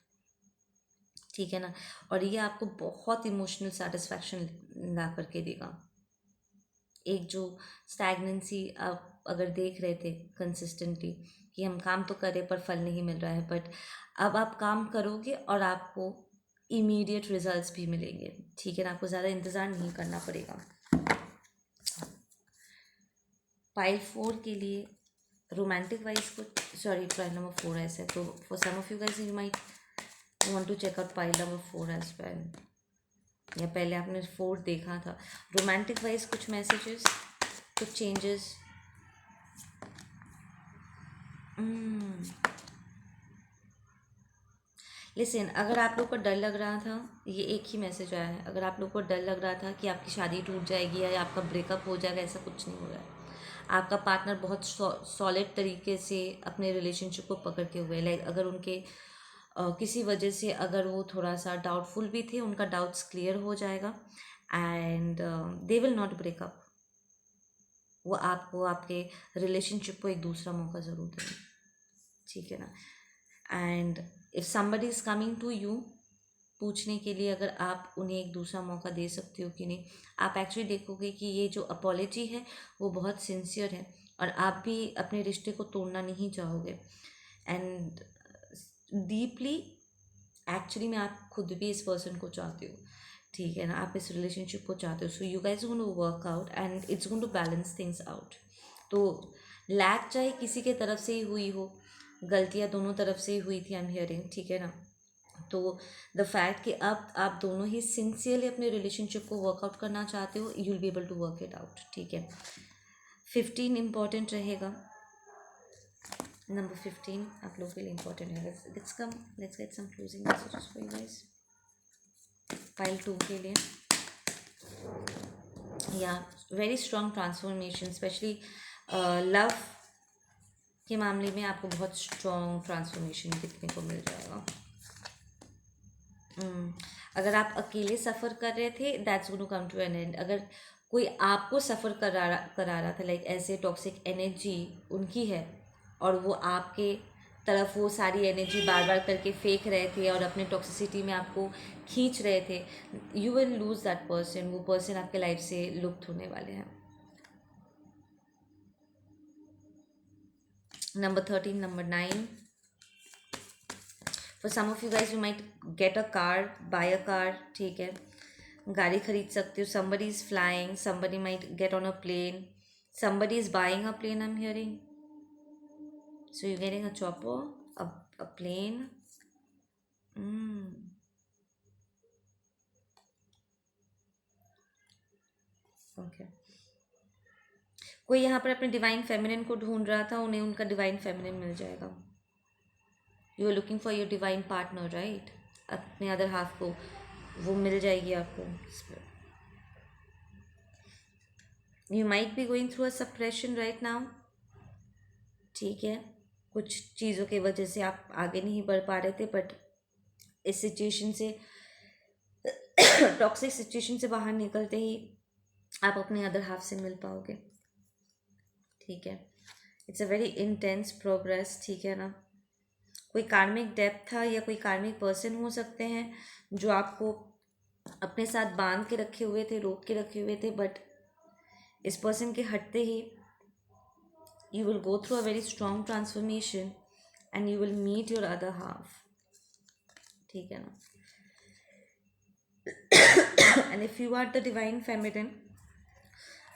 ठीक है ना। और ये आपको बहुत इमोशनल सेटिस्फैक्शन ला करके देगा। एक जो स्टैगनेंसी आप अगर देख रहे थे कंसिस्टेंटली कि हम काम तो करें पर फल नहीं मिल रहा है, बट अब आप काम करोगे और आपको इमीडिएट रिजल्ट्स भी मिलेंगे, ठीक है ना। आपको ज़्यादा इंतज़ार नहीं करना पड़ेगा। पाइल 4 के लिए रोमांटिक वाइज को, सॉरी, पाइल नंबर 4 ऐसा है, तो for some of you guys you might want to check out pile number 4 as well, या पहले आपने 4 देखा था। रोमांटिक वाइज कुछ मैसेजेस, कुछ चेंजेस। लिसन, अगर आप लोग को डर लग रहा था, ये एक ही मैसेज आया है, अगर आप लोग को डर लग रहा था कि आपकी शादी टूट जाएगी या आपका ब्रेकअप हो जाएगा, ऐसा कुछ नहीं हो रहा है। आपका पार्टनर बहुत सॉलिड तरीके से अपने रिलेशनशिप को पकड़ के हुए, लाइक अगर उनके किसी वजह से अगर वो थोड़ा सा डाउटफुल भी थे, उनका डाउट्स क्लियर हो जाएगा and they will not breakup. वो आपको, आपके रिलेशनशिप को एक दूसरा मौका ज़रूर देंगे, ठीक है ना। And if somebody is coming to you पूछने के लिए, अगर आप उन्हें एक दूसरा मौका दे सकते हो कि नहीं, आप एक्चुअली देखोगे कि ये जो अपॉलॉजी है वो बहुत सिंसियर है और आप भी अपने रिश्ते को तोड़ना नहीं चाहोगे। एंड डीपली एक्चुअली में आप खुद भी इस पर्सन को चाहते हो, ठीक है ना, आप इस रिलेशनशिप को चाहते हो। So you guys going to work out and it's going to balance things out. तो लैक चाहे किसी के तरफ से ही हुई हो, गलतियाँ दोनों तरफ से ही हुई थी, आई एम हियरिंग, ठीक है ना। तो द फैक्ट कि अब आप दोनों ही सिंसियरली अपने रिलेशनशिप को वर्कआउट करना चाहते हो, you will be able to work it out, ठीक है। 15 इम्पॉर्टेंट रहेगा, नंबर 15 आप लोगों के लिए इम्पॉर्टेंट है। Let's get some closing messages for you guys pile 2 के लिए। या very strong transformation, specially love के मामले में आपको बहुत स्ट्रॉन्ग ट्रांसफॉर्मेशन देखने को मिल जाएगा। अगर आप अकेले सफ़र कर रहे थे, that's going to come to an end. अगर कोई आपको सफ़र करा रहा था, लाइक ऐसे टॉक्सिक एनर्जी उनकी है और वो आपके तरफ वो सारी एनर्जी बार बार करके फेंक रहे थे और अपने टॉक्सिसिटी में आपको खींच रहे थे, you will lose that person. वो पर्सन आपके लाइफ से लुप्त होने वाले हैं। Number 13, number 9, for some of you guys you might get a car, buy a car, ठीक है, गाड़ी खरीद सकते हो। somebody is flying, somebody might get on a plane, somebody is buying a plane, I'm hearing, So you're getting a chopper, a plane. Mm, okay. कोई यहाँ पर अपने डिवाइन फेमिनिन को ढूंढ रहा था, उन्हें उनका डिवाइन फेमिनिन मिल जाएगा. You are looking for your divine partner, right? अपने अदर हाफ को वो मिल जाएगी आपको. You might be going through a suppression right now. ठीक है, कुछ चीज़ों की वजह से आप आगे नहीं बढ़ पा रहे थे, बट इस सिचुएशन से, टॉक्सिक सिचुएशन से बाहर निकलते ही आप अपने अदर हाफ से मिल पाओगे. ठीक है, it's a very intense progress. ठीक है ना. कोई कार्मिक डेप्थ था या कोई कार्मिक पर्सन हो सकते हैं जो आपको अपने साथ बांध के रखे हुए थे, रोक के रखे हुए थे, बट इस पर्सन के हटते ही you will go through a very strong transformation and you will meet your other half. ठीक है ना. And if you are the divine feminine,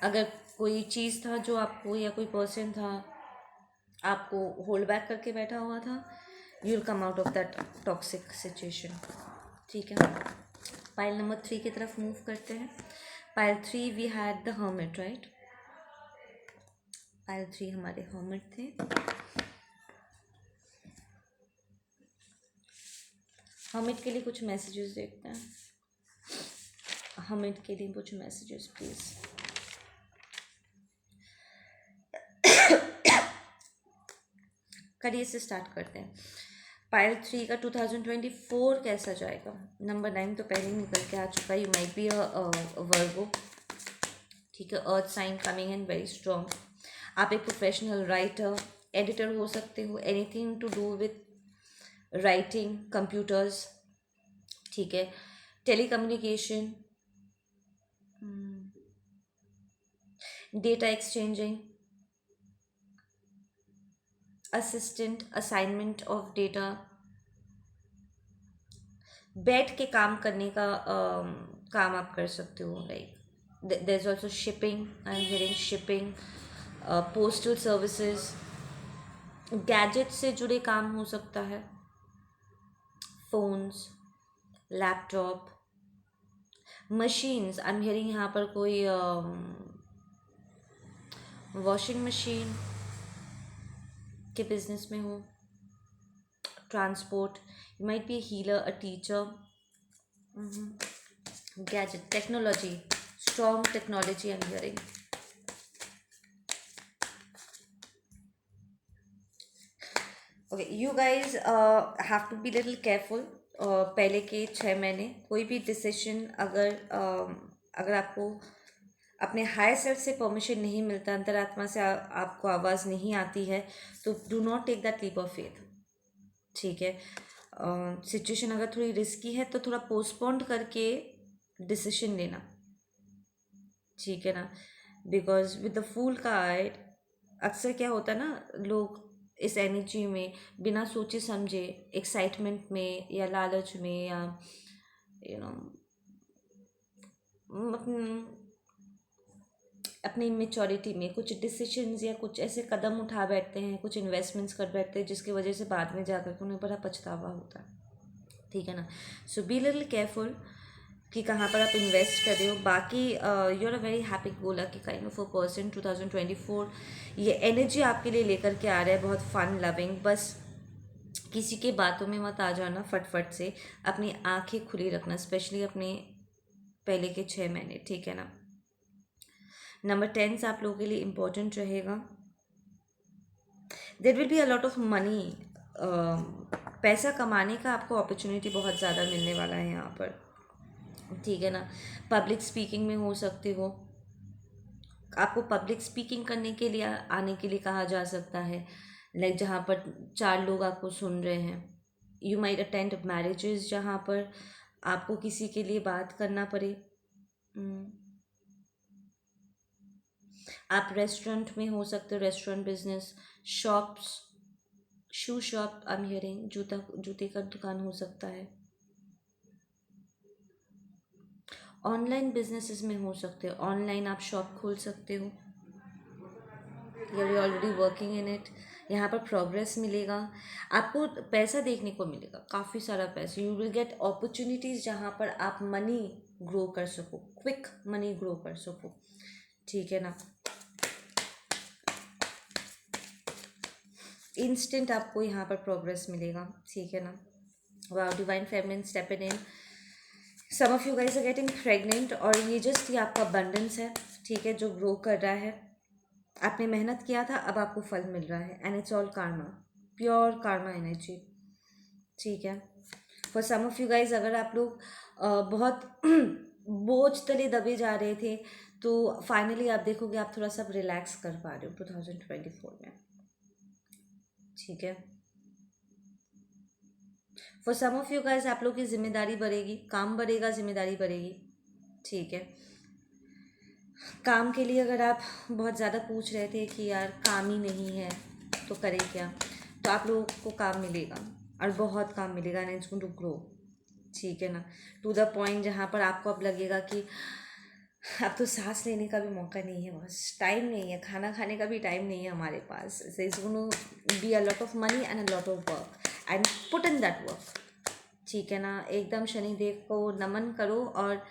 अगर कोई चीज़ था जो आपको या कोई पर्सन था आपको होल्ड बैक करके बैठा हुआ था, you will come out of that toxic situation. ठीक है. पाइल नंबर 3 की तरफ मूव करते हैं. Pile 3 we had the hermit, right? Pile 3 हमारे हर्मिट थे. हर्मिट के लिए कुछ मैसेजेस देखते हैं. हर्मिट के लिए कुछ मैसेजेस प्लीज़. करियर से स्टार्ट करते हैं. पाइल 3 का 2024 कैसा जाएगा? नंबर 9 तो पहले ही निकल के आ चुका है. You might be a Virgo. ठीक है. Earth sign coming in very strong. आप एक प्रोफेशनल राइटर, एडिटर हो सकते हो. Anything to do with writing, computers. ठीक है. Telecommunication, data exchanging, assistant, assignment of data, बैठ के काम करने का काम आप कर सकते हो. Like there is also shipping. I am hearing shipping, postal services, gadget से जुड़े काम हो सकता है. Phones, laptop, machines. I am hearing यहाँ पर कोई वॉशिंग मशीन के बिजनेस में हो. Transport, you might be a healer, a teacher. Gadget, technology, strong technology I'm hearing. Okay, you guys have to be little careful. पहले के 6 महीने कोई भी डिसीजन अगर आपको अपने हायर सेल्फ से परमिशन नहीं मिलता, अंतरात्मा से आपको आवाज़ नहीं आती है, तो do not take that leap of faith. ठीक है. सिचुएशन अगर थोड़ी रिस्की है तो थोड़ा पोस्टपोन्ड करके डिसीजन लेना. ठीक है ना. Because with the fool card अक्सर क्या होता है ना, लोग इस एनर्जी में बिना सोचे समझे, एक्साइटमेंट में या लालच में या यू नो अपनी मेचोरिटी में कुछ डिसीजंस या कुछ ऐसे कदम उठा बैठते हैं, कुछ इन्वेस्टमेंट्स कर बैठते हैं जिसकी वजह से बाद में जाकर के उन्हें बड़ा पछतावा होता है. ठीक है ना. सो बी लिटिल केयरफुल कि कहाँ पर आप इन्वेस्ट कर रहे हो. बाकी you are a very happy go lucky kind of a person. 2024 ये एनर्जी आपके लिए लेकर के आ रहा है, बहुत फन लविंग. बस किसी के बातों में मत आ जाना फटफट से. अपनी आंखें खुली रखना, स्पेशली अपने पहले के 6 महीने. ठीक है ना. नंबर 10 आप लोगों के लिए इम्पोर्टेंट रहेगा. There will be a lot of money. पैसा कमाने का आपको अपॉर्चुनिटी बहुत ज़्यादा मिलने वाला है यहाँ पर. ठीक है ना. पब्लिक स्पीकिंग में हो सकते हो. आपको पब्लिक स्पीकिंग करने के लिए आने के लिए कहा जा सकता है. लाइक जहाँ पर 4 लोग आपको सुन रहे हैं. यू माइट अटेंड मैरिजेस जहाँ पर आपको किसी के लिए बात करना पड़े. आप रेस्टोरेंट में हो सकते हो, restaurant business, shops, shoe shop, I am hearing जूते का दुकान हो सकता है. ऑनलाइन बिजनेसेस में हो सकते हो. ऑनलाइन आप शॉप खोल सकते हो. You are already working in it. यहाँ पर प्रोग्रेस मिलेगा, आपको पैसा देखने को मिलेगा, काफ़ी सारा पैसा। यू विल गेट अपॉर्चुनिटीज़ जहाँ पर आप मनी ग्रो कर सको, क्विक मनी ग्रो कर सको, ठीक है ना। इंस्टेंट आपको यहाँ पर प्रोग्रेस मिलेगा, ठीक है ना। Wow, divine feminine stepping in. Some of you guys are getting pregnant, और ये जस्ट ये आपका अबंडेंस है, ठीक है, जो ग्रो कर रहा है। आपने मेहनत किया था, अब आपको फल मिल रहा है, and it's all karma, pure karma energy, ठीक है। For some of you guys, अगर आप लोग बहुत बोझ तले दबे जा रहे थे, तो फाइनली आप देखोगे आप थोड़ा सा रिलैक्स कर पा रहे हो 2024 में, ठीक है। For some of you guys, आप लोग की जिम्मेदारी बढ़ेगी, काम बढ़ेगा, जिम्मेदारी बढ़ेगी, ठीक है। काम के लिए अगर आप बहुत ज़्यादा पूछ रहे थे कि यार काम ही नहीं है तो करें क्या, तो आप लोगों को काम मिलेगा, और बहुत काम मिलेगा, and it's going to grow, ठीक है ना। टू द पॉइंट जहाँ पर आपको अब लगेगा कि अब तो सांस लेने का भी मौका नहीं है, बस टाइम नहीं है, खाना खाने का भी टाइम नहीं है हमारे पास। It's going to be a lot of money and a lot of work, and put in that work, ठीक है ना। एकदम शनिदेव को नमन करो, और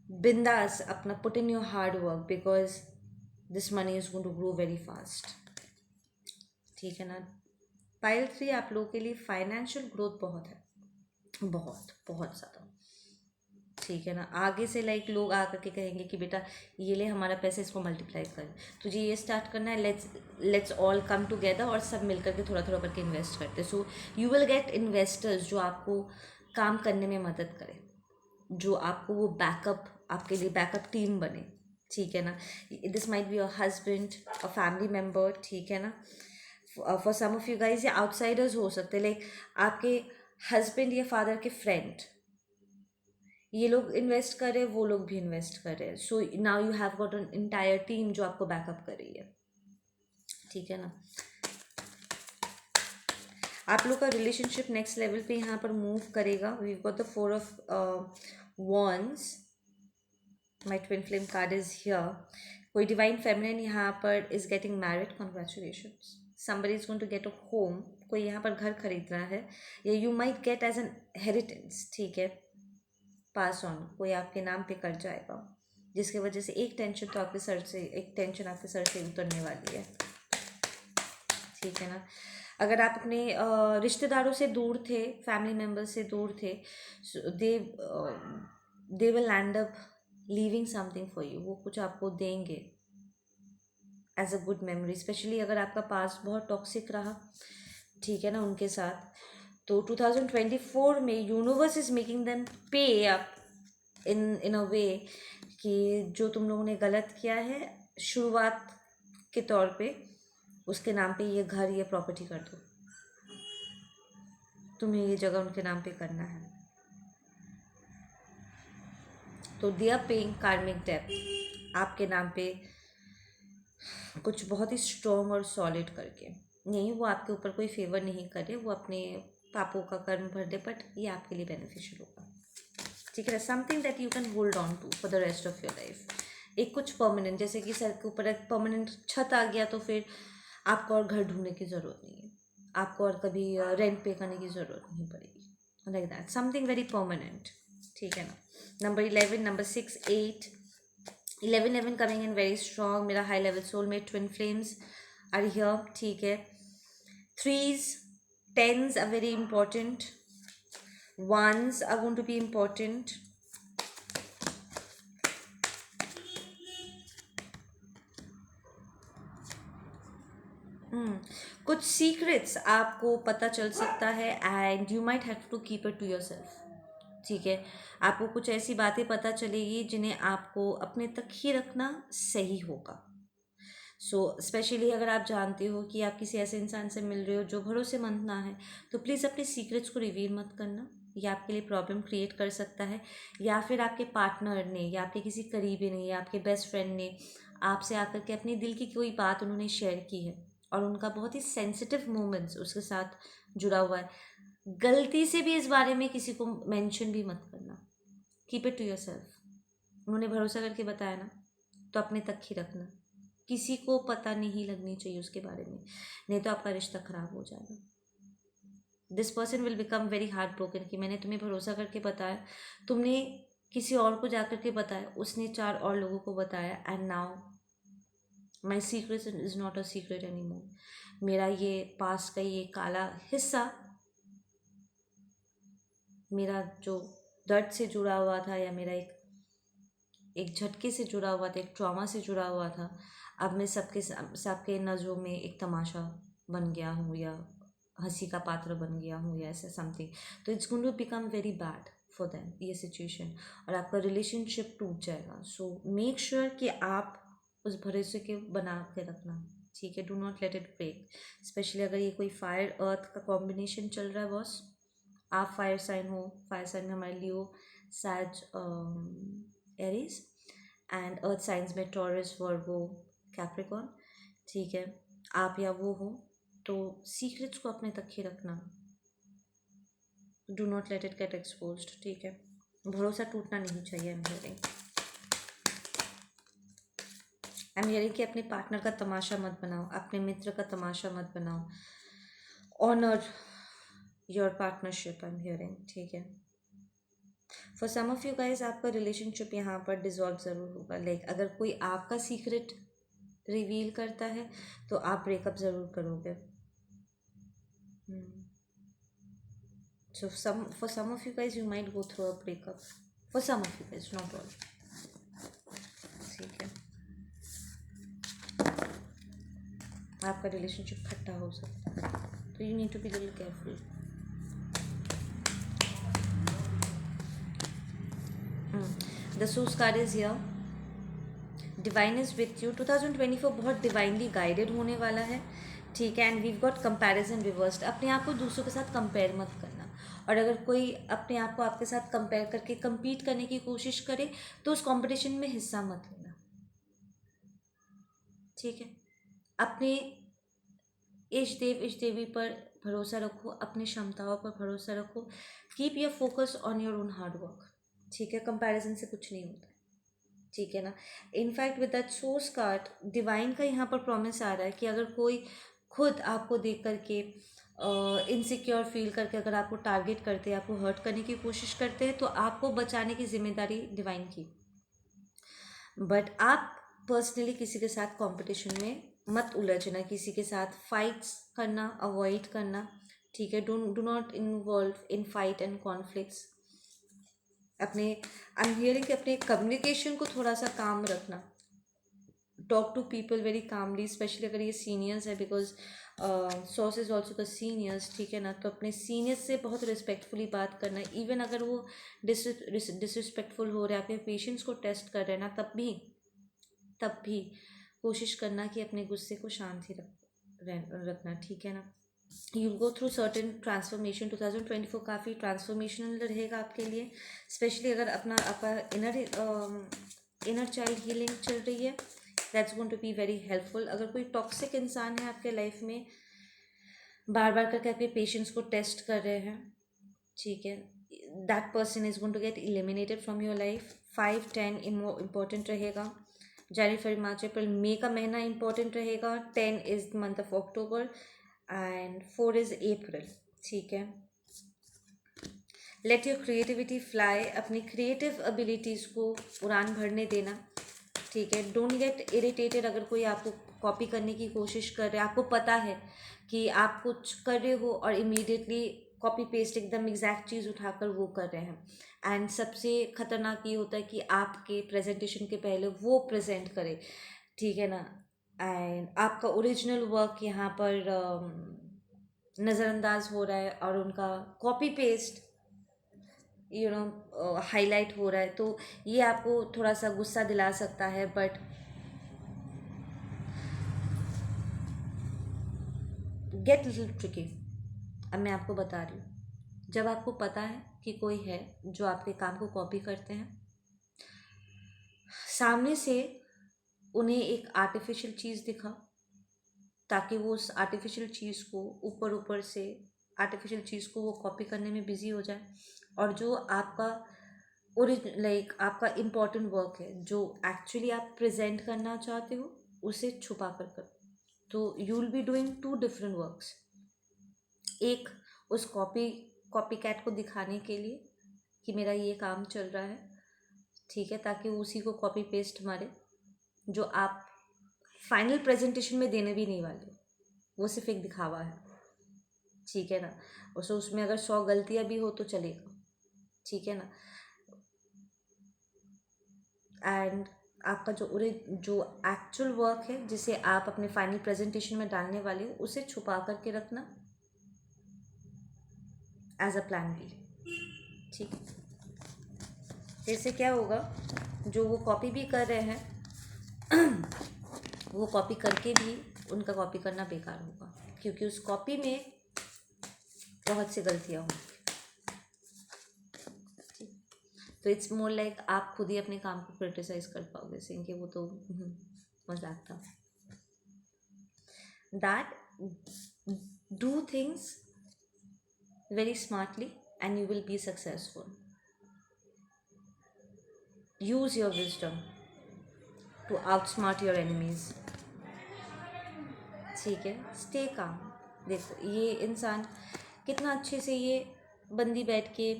बिंदास अपना put in your hard work, because this money is going to grow very fast, ठीक है ना। पाइल 3 आप लोगों के लिए फाइनेंशियल ग्रोथ बहुत है, बहुत बहुत ज़्यादा, ठीक है ना। आगे से लाइक लोग आकर के कहेंगे कि बेटा ये ले हमारा पैसा, इसको मल्टीप्लाई कर, तुझे ये स्टार्ट करना है, लेट्स ऑल कम टुगेदर, और सब मिल करके थोड़ा थोड़ा करके इन्वेस्ट करते। सो यू विल गेट इन्वेस्टर्स जो आपको काम करने में मदद करें, जो आपको वो बैकअप, आपके लिए बैकअप टीम बने, ठीक है ना। This might be your husband, a family member, ठीक है ना। For some of you guys ये आउटसाइडर्स हो सकते हैं, लाइक आपके हस्बैंड या फादर के फ्रेंड, ये लोग इन्वेस्ट कर रहे हैं, वो लोग भी इन्वेस्ट कर रहे हैं। So now you have got an entire team जो आपको बैकअप कर रही है, ठीक है ना। आप लोग का रिलेशनशिप नेक्स्ट लेवल पे यहाँ पर मूव करेगा। We got the 4 of wands, my twin flame card is here. कोई डिवाइन फेमिनिन यहाँ पर is getting married, congratulations, somebody is going to get a home, कोई यहाँ पर घर खरीद रहा है, या you might get as an inheritance, ठीक है, पास ऑन, कोई आपके नाम पे कर जाएगा, जिसकी वजह से एक टेंशन तो आपके सर से, एक टेंशन आपके सर से उतरने वाली है, ठीक है ना। अगर आप अपने रिश्तेदारों से दूर थे, फैमिली मेम्बर से दूर थे, they will end up leaving something for you, वो कुछ आपको देंगे as a good memory, specially अगर आपका पास बहुत टॉक्सिक रहा, ठीक है ना, उनके साथ। तो 2024 में यूनिवर्स इज मेकिंग देम पे अप इन अ वे कि जो तुम लोगों ने गलत किया है, शुरुआत के तौर पे उसके नाम पे ये घर, ये प्रॉपर्टी कर दो, तुम्हें ये जगह उनके नाम पे करना है। तो दे आर पेइंग कार्मिक डेब्ट आपके नाम पे, कुछ बहुत ही स्ट्रॉन्ग और सॉलिड करके। नहीं, वो आपके ऊपर कोई फेवर नहीं करे, वो अपने पापों का कर्म भर दे, बट ये आपके लिए बेनिफिशियल होगा, ठीक है। Something that you can hold on to for the rest of your life, एक कुछ परमानेंट, जैसे कि सर के ऊपर एक परमानेंट छत आ गया, तो फिर आपको और घर ढूंढने की ज़रूरत नहीं है, आपको और कभी रेंट पे करने की ज़रूरत नहीं पड़ेगी, like that, something very permanent, ठीक है ना। Number 11, number 6, 8, 11 coming in very strong, मेरा high level soulmate twin flames are here, ठीक है। 3s, 10s are very important, 1s are going to be important, कुछ सीक्रेट्स आपको पता चल सकता है, and you might have to keep it to yourself, ठीक है। आपको कुछ ऐसी बातें पता चलेगी जिन्हें आपको अपने तक ही रखना सही होगा। सो स्पेशली अगर आप जानते हो कि आप किसी ऐसे इंसान से मिल रहे हो जो भरोसेमंद ना है, तो प्लीज़ अपने सीक्रेट्स को रिवील मत करना, ये आपके लिए प्रॉब्लम क्रिएट कर सकता है। या फिर आपके पार्टनर ने, या आपके किसी करीबी ने, या आपके बेस्ट फ्रेंड ने आपसे आकर के अपने दिल की कोई बात उन्होंने शेयर की है, और उनका बहुत ही सेंसिटिव मोमेंट्स उसके साथ जुड़ा हुआ है, गलती से भी इस बारे में किसी को मेंशन भी मत करना, keep it to yourself. उन्होंने भरोसा करके बताया ना, तो अपने तक ही रखना, किसी को पता नहीं लगनी चाहिए उसके बारे में, नहीं तो आपका रिश्ता खराब हो जाएगा। This person will become very heart broken कि मैंने तुम्हें भरोसा करके बताया, तुमने किसी और को जाकर के बताया, उसने 4 और लोगों को बताया, and now my secret is not a secret any more. मेरा ये पास का ये काला हिस्सा, मेरा जो दर्द से जुड़ा हुआ था, या मेरा एक झटके से जुड़ा हुआ था, एक ट्रॉमा से जुड़ा हुआ था, अब मैं सबके नज़रों में एक तमाशा बन गया हूँ, या हंसी का पात्र बन गया हूँ, या ऐसा समथिंग। तो it's going to become very bad for them ये सिचुएशन, और आपका रिलेशनशिप टूट जाएगा। सो मेक श्योर कि आप उस भरोसे के बना के रखना, ठीक है। Do not let it break. Specially अगर ये कोई फायर अर्थ का कॉम्बिनेशन चल रहा है बॉस, आप फायर साइन हो, फायर साइन में हमारे लियो, सैज, एरीज, एंड अर्थ साइंस में टॉरस, वर्गो, कैप्रिकॉर्न, ठीक है। आप या वो हो तो सीक्रेट्स को अपने तक ही रखना, do not let it get exposed, ठीक है। भरोसा टूटना नहीं चाहिए। आई एम हियरिंग कि अपने पार्टनर का तमाशा मत बनाओ, अपने मित्र का तमाशा मत बनाओ। Honour your partnership, I am hearing, ठीक है। For some of you guys आपका रिलेशनशिप यहाँ पर डिजॉल्व ज़रूर होगा। लाइक अगर कोई आपका सीक्रेट रिवील करता है तो आप ब्रेकअप ज़रूर करोगे। So for some of you guys you might go through a breakup. For some of you guys, not all. ठीक है, आपका रिलेशनशिप खट्टा हो सकता है, तो you need to be little careful. The source card is here, divine is with you. 2024 बहुत divinely guided होने वाला है, ठीक है। And we've got comparison reversed. अपने आप को दूसरों के साथ कंपेयर मत करना, और अगर कोई अपने आप को आपके साथ कंपेयर करके compete करने की कोशिश करे तो उस कंपटीशन में हिस्सा मत लेना, ठीक है। अपने इष्ट देव इष्ट देवी पर भरोसा रखो, अपनी क्षमताओं पर भरोसा रखो। Keep your focus on your own hard work, ठीक है। कंपैरिजन से कुछ नहीं होता, ठीक है ना। In fact with that source card, divine का यहाँ पर प्रॉमिस आ रहा है कि अगर कोई खुद आपको देख करके इनसिक्योर फील करके अगर आपको टारगेट करते हैं, आपको हर्ट करने की कोशिश करते हैं, तो आपको बचाने की जिम्मेदारी डिवाइन की। बट आप पर्सनली किसी के साथ कंपटीशन में मत उलझना, किसी के साथ फाइट्स करना अवॉइड करना, ठीक है। Do not involve in fight and conflicts. अपने आई एम हियरिंग कि अपने कम्युनिकेशन को थोड़ा सा काम रखना, talk to people very calmly, specially अगर ये सीनियर्स है, because source is also the seniors, ठीक है ना। तो अपने सीनियर्स से बहुत रिस्पेक्टफुली बात करना, इवन अगर वो डिसरिस्पेक्टफुल हो रहे हैं, आपके पेशेंस को टेस्ट कर रहे हैं ना, तब भी कोशिश करना कि अपने गुस्से को शांति रखना, ठीक है ना। You go through certain transformation. 2024 काफ़ी ट्रांसफॉर्मेशनल रहेगा आपके लिए, स्पेशली अगर आपका इनर चाइल्ड हीलिंग चल रही है, that's going to be very helpful. अगर कोई टॉक्सिक इंसान है आपके लाइफ में, बार बार करके आपके पेशेंस को टेस्ट कर रहे हैं, ठीक है, that person is going to get eliminated from your life. 5-10 important रहेगा। जनवरी फरवरी मार्च अप्रैल मई का महीना इंपॉर्टेंट रहेगा। 10 is month of October and 4 is अप्रैल, ठीक है। लेट योर क्रिएटिविटी फ्लाई, अपनी क्रिएटिव एबिलिटीज़ को उड़ान भरने देना, ठीक है। डोंट गेट इरिटेटेड अगर कोई आपको कॉपी करने की कोशिश कर रहा है, आपको पता है कि आप कुछ कर रहे हो और इमीडिएटली कॉपी पेस्ट एकदम एग्जैक्ट चीज़ उठाकर वो कर रहे हैं। एंड सबसे खतरनाक ये होता है कि आपके प्रेजेंटेशन के पहले वो प्रेजेंट करे, ठीक है ना। एंड आपका ओरिजिनल वर्क यहाँ पर नज़रअंदाज हो रहा है और उनका कॉपी पेस्ट हाईलाइट हो रहा है, तो ये आपको थोड़ा सा गुस्सा दिला सकता है। But get little tricky. अब मैं आपको बता रही हूँ, जब आपको पता है कि कोई है जो आपके काम को कॉपी करते हैं, सामने से उन्हें एक आर्टिफिशियल चीज़ दिखा, ताकि वो उस आर्टिफिशियल चीज़ को ऊपर से आर्टिफिशियल चीज़ को वो कॉपी करने में बिजी हो जाए, और जो आपका आपका इम्पॉर्टेंट वर्क है, जो एक्चुअली आप प्रेजेंट करना चाहते हो, उसे छुपा कर करो। तो you will be doing two different works. एक, उस कॉपी कैट को दिखाने के लिए कि मेरा ये काम चल रहा है, ठीक है, ताकि वो उसी को कॉपी पेस्ट मारे, जो आप फाइनल प्रेजेंटेशन में देने भी नहीं वाले, वो सिर्फ एक दिखावा है, ठीक है ना। उसमें अगर 100 गलतियाँ भी हो तो चलेगा, ठीक है ना। एंड आपका जो एक्चुअल वर्क है जिसे आप अपने फाइनल प्रेजेंटेशन में डालने वाले हो, उसे छुपा करके रखना एज अ प्लान बी, ठीक है। जैसे क्या होगा, जो वो कॉपी भी कर रहे हैं वो कॉपी करके भी उनका कॉपी करना बेकार होगा, क्योंकि उस कॉपी में बहुत सी गलतियाँ होंगी। तो इट्स मोर लाइक आप खुद ही अपने काम को क्रिटिसाइज कर पाओगे, सिंह के वो तो मजाक था। That do things very smartly and you will be successful. Use your wisdom to outsmart your enemies, ठीक है। Stay calm. देखो ये इंसान कितना अच्छे से ये बंदी बैठ के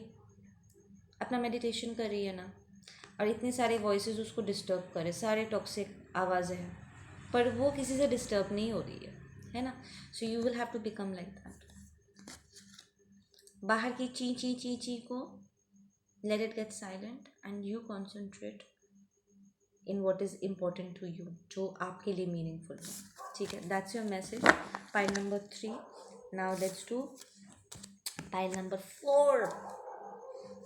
अपना मेडिटेशन कर रही है ना, और इतने सारे वॉइसेस उसको डिस्टर्ब करे, सारे टॉक्सिक आवाज़ें हैं, पर वो किसी से डिस्टर्ब नहीं हो रही है ना। So you will have to become like that. बाहर की ची ची ची ची को let it get silent and you concentrate in what is important to you, जो आपके लिए मीनिंगफुल है, ठीक है। That's your message, pile number 3। Now let's do pile number 4,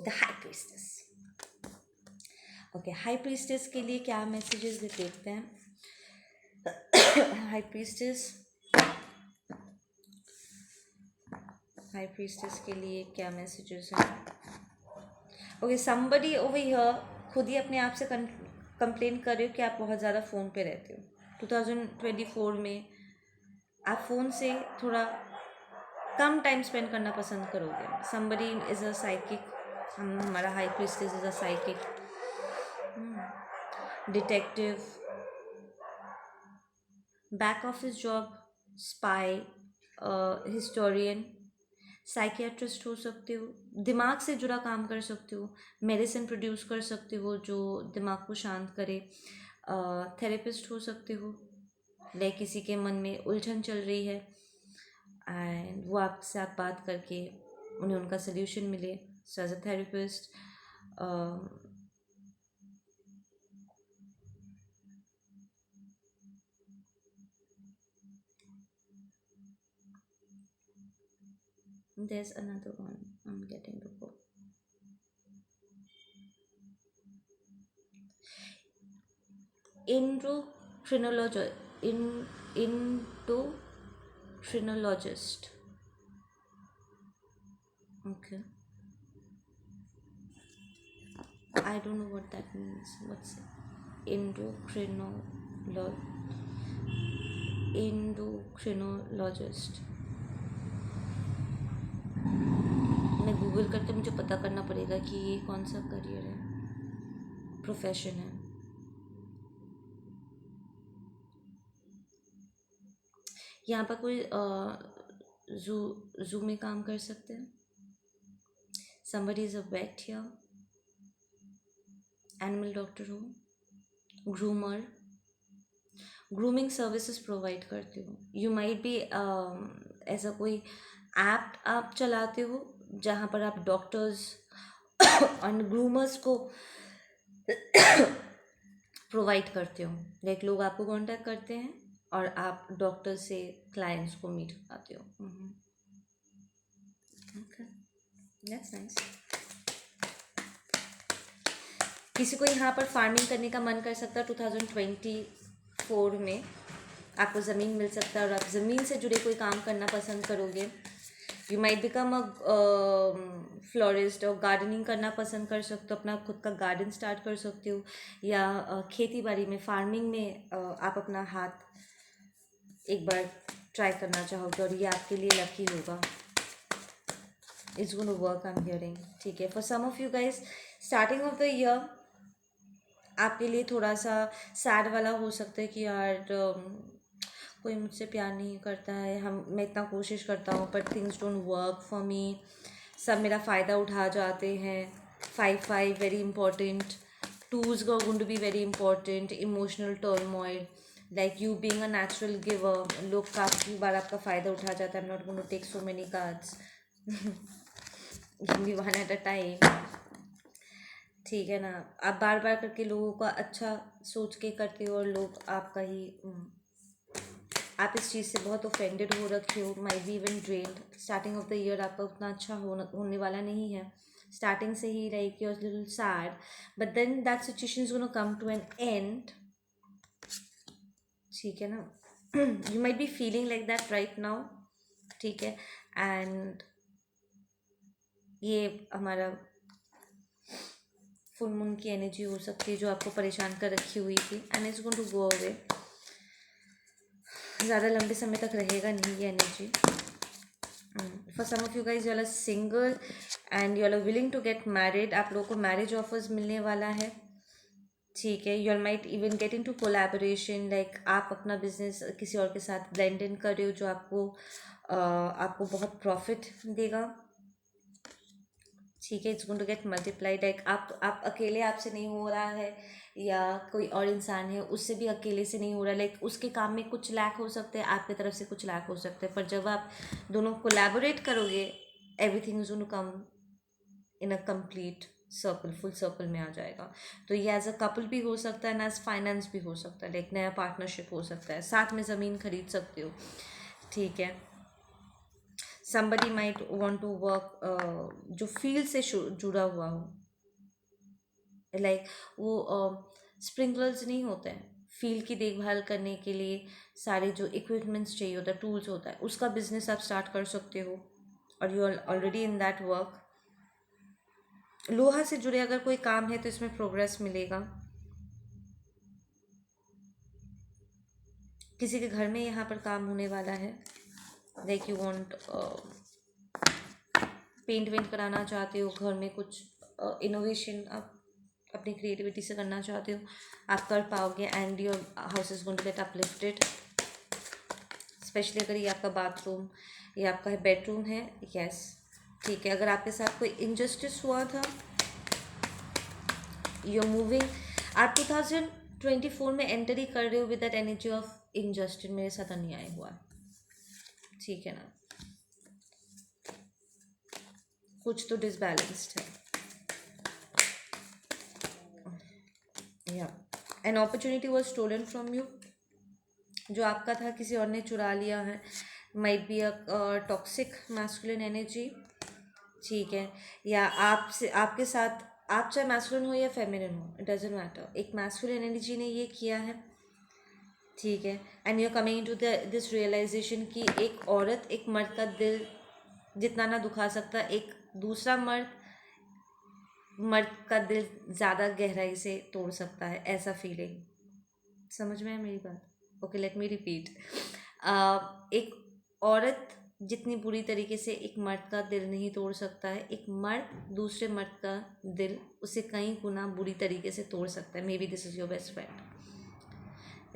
the high priestess. Okay, high priestess के लिए क्या मैसेजेस देखते हैं। हाई प्रीस्टेस के लिए क्या मैसेजेस हैं। ओके, समबडी ओवर हियर खुद ही अपने आप से कंप्लेन कर रहे हो कि आप बहुत ज़्यादा फ़ोन पे रहते हो। 2024 में आप फ़ोन से थोड़ा कम टाइम स्पेंड करना पसंद करोगे। समबडी इज़ अ साइकिक, हमारा high priestess is a psychic, detective, back office job, spy, historian, psychiatrist हो सकते हो, दिमाग से जुड़ा काम कर सकते हो, मेडिसिन प्रोड्यूस कर सकते हो जो दिमाग को शांत करे, थेरेपिस्ट हो सकते हो, लाइक किसी के मन में उलझन चल रही है एंड वो आपसे आप बात करके उन्हें उनका सल्यूशन मिले। So as a therapist, there's another one I'm getting the book. Endocrinologist. Okay. I don't know what that means. What's endocrinologist? मैं गूगल करके मुझे पता करना पड़ेगा कि ये कौन सा करियर है, प्रोफेशन है। यहाँ पर कोई जू में काम कर सकते हैं। somebody is a vet here, animal doctor हो, ग्रूमर, ग्रूमिंग सर्विसेज प्रोवाइड करते हो। यू माइट बी ऐसा कोई ऐप आप चलाते हो जहाँ पर आप डॉक्टर्स और ग्रूमर्स को प्रोवाइड करते हो। लाइक लोग आपको कांटेक्ट करते हैं और आप डॉक्टर से क्लाइंट्स को मीट कराते हो। Okay, that's nice. किसी को यहाँ पर फार्मिंग करने का मन कर सकता है। 2024 में आपको ज़मीन मिल सकता है और आप ज़मीन से जुड़े कोई काम करना पसंद करोगे। You might become a florist और गार्डनिंग करना पसंद कर सकते हो, अपना खुद का गार्डन स्टार्ट कर सकते हो, या खेती बाड़ी में, फार्मिंग में आप अपना हाथ एक बार ट्राई करना चाहोगे और ये आपके लिए लकी होगा। It's gonna work, I am hearing, ठीक है। For some of you guys, starting of the year आपके लिए थोड़ा सा सैड वाला हो सकता है कि यार कोई मुझसे प्यार नहीं करता है, मैं इतना कोशिश करता हूँ but things don't work for me, सब मेरा फ़ायदा उठा जाते हैं। 5 very important, 2s are going to be very important, emotional turmoil, like you being a natural giver, लोग काफ़ी बार आपका फ़ायदा उठा जाता है। I am not going to take so many cards, give me one at a time, ठीक है ना। आप बार बार करके लोगों का अच्छा सोच के करते हो और लोग आपका ही आप इस चीज़ से बहुत ऑफेंडेड हो रखे हो, might be even drained. Starting of the year आपका उतना अच्छा होने वाला नहीं है, स्टार्टिंग से ही like you are little sad, but then that situation is gonna come to an end, ठीक है ना। You might be feeling like that right now, ठीक है। एंड ये हमारा फुल मून की एनर्जी हो सकती है जो आपको परेशान कर रखी हुई थी, and it's going to go away. ज़्यादा लंबे समय तक रहेगा नहीं ये energy. For some of you guys you are single and you are willing to get married, आप लोगों को मैरिज ऑफर्स मिलने वाला है, ठीक है। You are might even get in to collaboration, like आप अपना बिजनेस किसी और के साथ ब्लेंड इन कर रहे हो जो आपको बहुत प्रॉफिट देगा, ठीक है। It's going to get multiplied, like आप अकेले आपसे नहीं हो रहा है या कोई और इंसान है उससे भी अकेले से नहीं हो रहा है, लाइक उसके काम में कुछ लैक हो सकते हैं, आपकी तरफ से कुछ लैक हो सकते हैं, पर जब आप दोनों कोलैबोरेट करोगे everything is going to come in a complete circle, full circle में आ जाएगा। तो ये एज अ कपल भी हो सकता है एंड एज फाइनेंस भी हो सकता है, लाइक नया पार्टनरशिप हो सकता है, साथ में ज़मीन खरीद सकते हो, ठीक है। somebody might want to work जो फील्ड से जुड़ा हुआ हो, लाइक वो स्प्रिंकलर्स नहीं होते हैं, फील्ड की देखभाल करने के लिए सारे जो इक्विपमेंट्स चाहिए होता है, टूल्स होता है, उसका बिजनेस आप स्टार्ट कर सकते हो और you are already in that work. लोहा से जुड़े अगर कोई काम है तो इसमें प्रोग्रेस मिलेगा। किसी के घर में यहाँ पर काम होने वाला है, like you want paint vent कराना चाहते हो घर में, कुछ इनोवेशन आप अपनी क्रिएटिविटी से करना चाहते हो, आप कर पाओगे and your house is going to get uplifted. Especially अगर ये आपका बाथरूम या आपका बेडरूम है, यस, ठीक है। अगर आपके साथ कोई इनजस्टिस हुआ था, यू आर मूविंग, आप 2024 में एंटर ही कर रहे हो with that energy of injustice, मेरे साथ अन्याय हुआ, ठीक है ना, कुछ तो डिसबैलेंस्ड है, या an opportunity was stolen from you, जो आपका था किसी और ने चुरा लिया है, might be a toxic masculine energy, ठीक है। या आपसे आपके साथ, आप चाहे मैस्कुलिन हो या फेमिनिन हो, इट डजेंट मैटर, एक मैस्कुलिन एनर्जी ने ये किया है, ठीक है। And you are coming to this realization कि एक औरत एक मर्द का दिल जितना ना दुखा सकता, एक दूसरा मर्द का दिल ज़्यादा गहराई से तोड़ सकता है, ऐसा फीलिंग, समझ में है मेरी बात? Okay, let me repeat. एक औरत जितनी बुरी तरीके से एक मर्द का दिल नहीं तोड़ सकता है, एक मर्द दूसरे मर्द का दिल उसे कई गुना बुरी तरीके से तोड़ सकता है। May be this is your best friend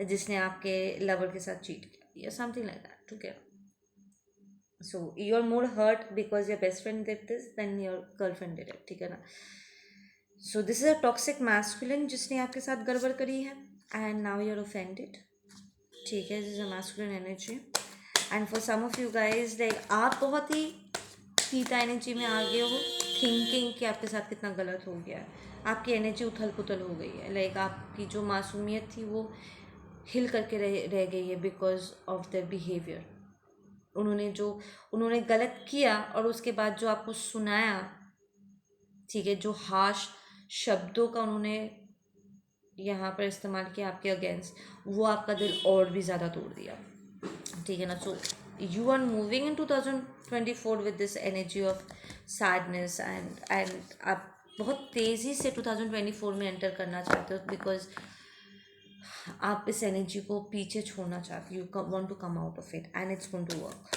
जिसने आपके लवर के साथ चीट किया या समथिंग लाइक दैट, ठीक है। So you are more hurt because your best friend did this then your girlfriend did it, ठीक है ना। So this is a toxic masculine जिसने आपके साथ गड़बड़ करी है and now you are offended, ठीक है। This is a masculine energy and for some of you guys, like आप बहुत ही पीता एनर्जी में आ गए हो, थिंकिंग कि आपके साथ कितना गलत हो गया है, आपकी एनर्जी उथल पुथल हो गई है, लाइक आपकी जो मासूमियत थी वो हिल करके रह गई है बिकॉज ऑफ देयर बिहेवियर। उन्होंने गलत किया और उसके बाद जो आपको सुनाया, ठीक है, जो हार्श शब्दों का उन्होंने यहाँ पर इस्तेमाल किया आपके अगेंस्ट, वो आपका दिल और भी ज़्यादा तोड़ दिया, ठीक है ना। सो यू आर मूविंग इन 2024 with this energy of sadness and आप बहुत तेज़ी से 2024 में एंटर करना चाहते हो बिकॉज आप इस एनर्जी को पीछे छोड़ना चाहते हो, you want to come out of it and it's going to work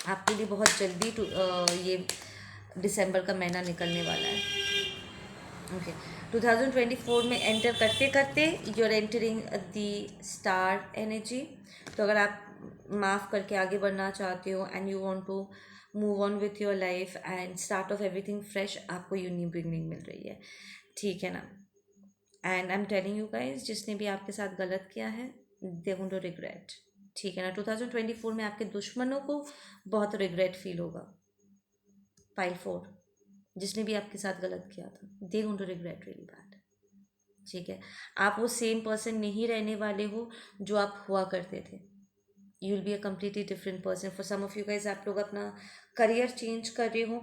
आपके लिए बहुत जल्दी। ये दिसंबर का महीना निकलने वाला है, ओके, 2024 में एंटर करते करते you are entering the star energy. तो अगर आप माफ़ करके आगे बढ़ना चाहते हो and you want to move on with your life and start of everything fresh, आपको यू न्यू बिगनिंग मिल रही है, ठीक है ना। And I am telling you guys, जिसने भी आपके साथ गलत किया है दे गोइंग टू रिग्रेट, ठीक है ना। 2024 में आपके दुश्मनों को बहुत रिग्रेट फील होगा। पाइल 4, जिसने भी आपके साथ गलत किया था they going to regret really bad, ठीक है। आप वो सेम पर्सन नहीं रहने वाले हो जो आप हुआ करते थे। You will be a completely different person. For some of you guys, आप लोग अपना करियर चेंज कर रहे हो,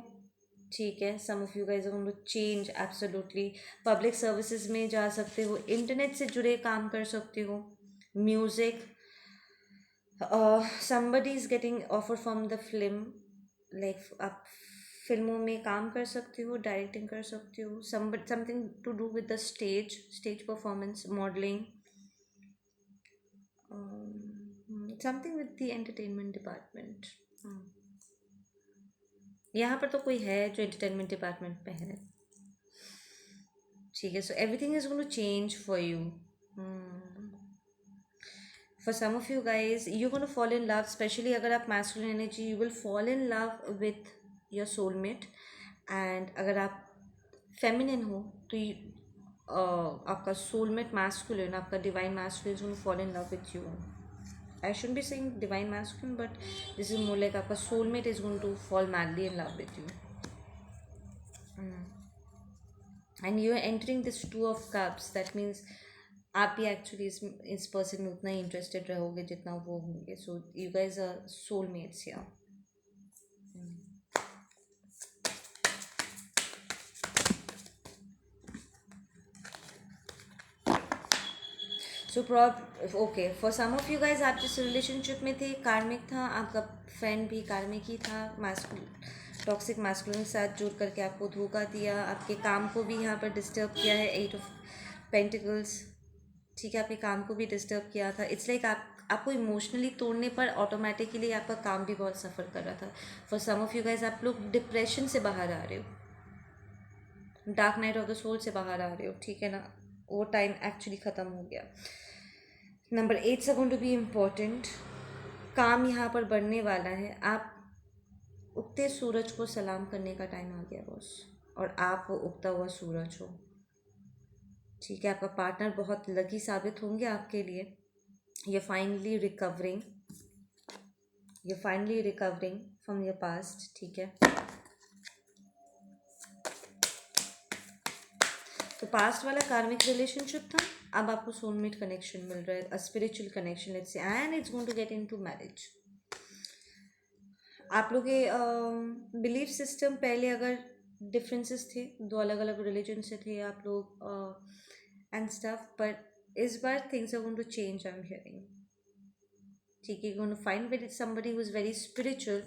ठीक है। Some of you guys are change absolutely. Public services में जा सकते हो, इंटरनेट से जुड़े काम कर सकते हो, music, somebody is getting offer from the film, like आप फिल्मों में काम कर सकते हो, डायरेक्टिंग कर सकते हो, something to do with the stage performance, modelling, something with the entertainment department. यहाँ पर तो कोई है जो एंटरटेनमेंट डिपार्टमेंट में है, ठीक है। So everything is going to change for you. For some of you guys, you're going to fall in love, especially अगर आप masculine energy, you will fall in love with your soulmate. And अगर आप feminine हो तो आपका soulmate masculine, आपका divine masculine is going to fall in love with you. I shouldn't be saying divine masculine, but this is more like आपका soulmate is going to fall madly in love with you. And you are entering this two of cups, that means आप भी actually इस person में उतना ही interested रहोगे जितना वो होंगे। So you guys are soulmates yeah. So prob okay, for some of you guys, आप जिस रिलेशनशिप में थे कार्मिक था, आपका फ्रेंड भी कार्मिक ही था, टॉक्सिक मैस्कुलिन के साथ जुड़ करके आपको धोखा दिया, आपके काम को भी यहाँ पर डिस्टर्ब किया है, 8 ऑफ पेंटिकल्स, ठीक है। आपके काम को भी डिस्टर्ब किया था। इट्स लाइक आपको इमोशनली तोड़ने पर ऑटोमेटिकली आपका काम भी बहुत सफ़र कर रहा था। For some of you guys, आप लोग डिप्रेशन से बाहर आ रहे हो, dark night of the soul से बाहर आ रहे हो, ठीक है ना। वो टाइम एक्चुअली ख़त्म हो गया। नंबर 8 से गोइंग टू बी इम्पोर्टेंट, काम यहाँ पर बढ़ने वाला है। आप उगते सूरज को सलाम करने का टाइम आ गया बॉस, और आप वो उगता हुआ सूरज हो, ठीक है। आपका पार्टनर बहुत लकी साबित होंगे आपके लिए। you're finally recovering you're finally recovering from your past, ठीक है। तो पास्ट वाला कार्मिक रिलेशनशिप था, अब आपको सोलमेट कनेक्शन मिल रहा है, a spiritual connection, let's say, and it's going to get into marriage. आप लोग के बिलीफ सिस्टम पहले अगर डिफरेंसेस थे, दो अलग अलग रिलीजन से थे आप लोग एंड स्टफ, बट इस बार things are going to change, I am hearing, ठीक है। Going to find with somebody who is very spiritual,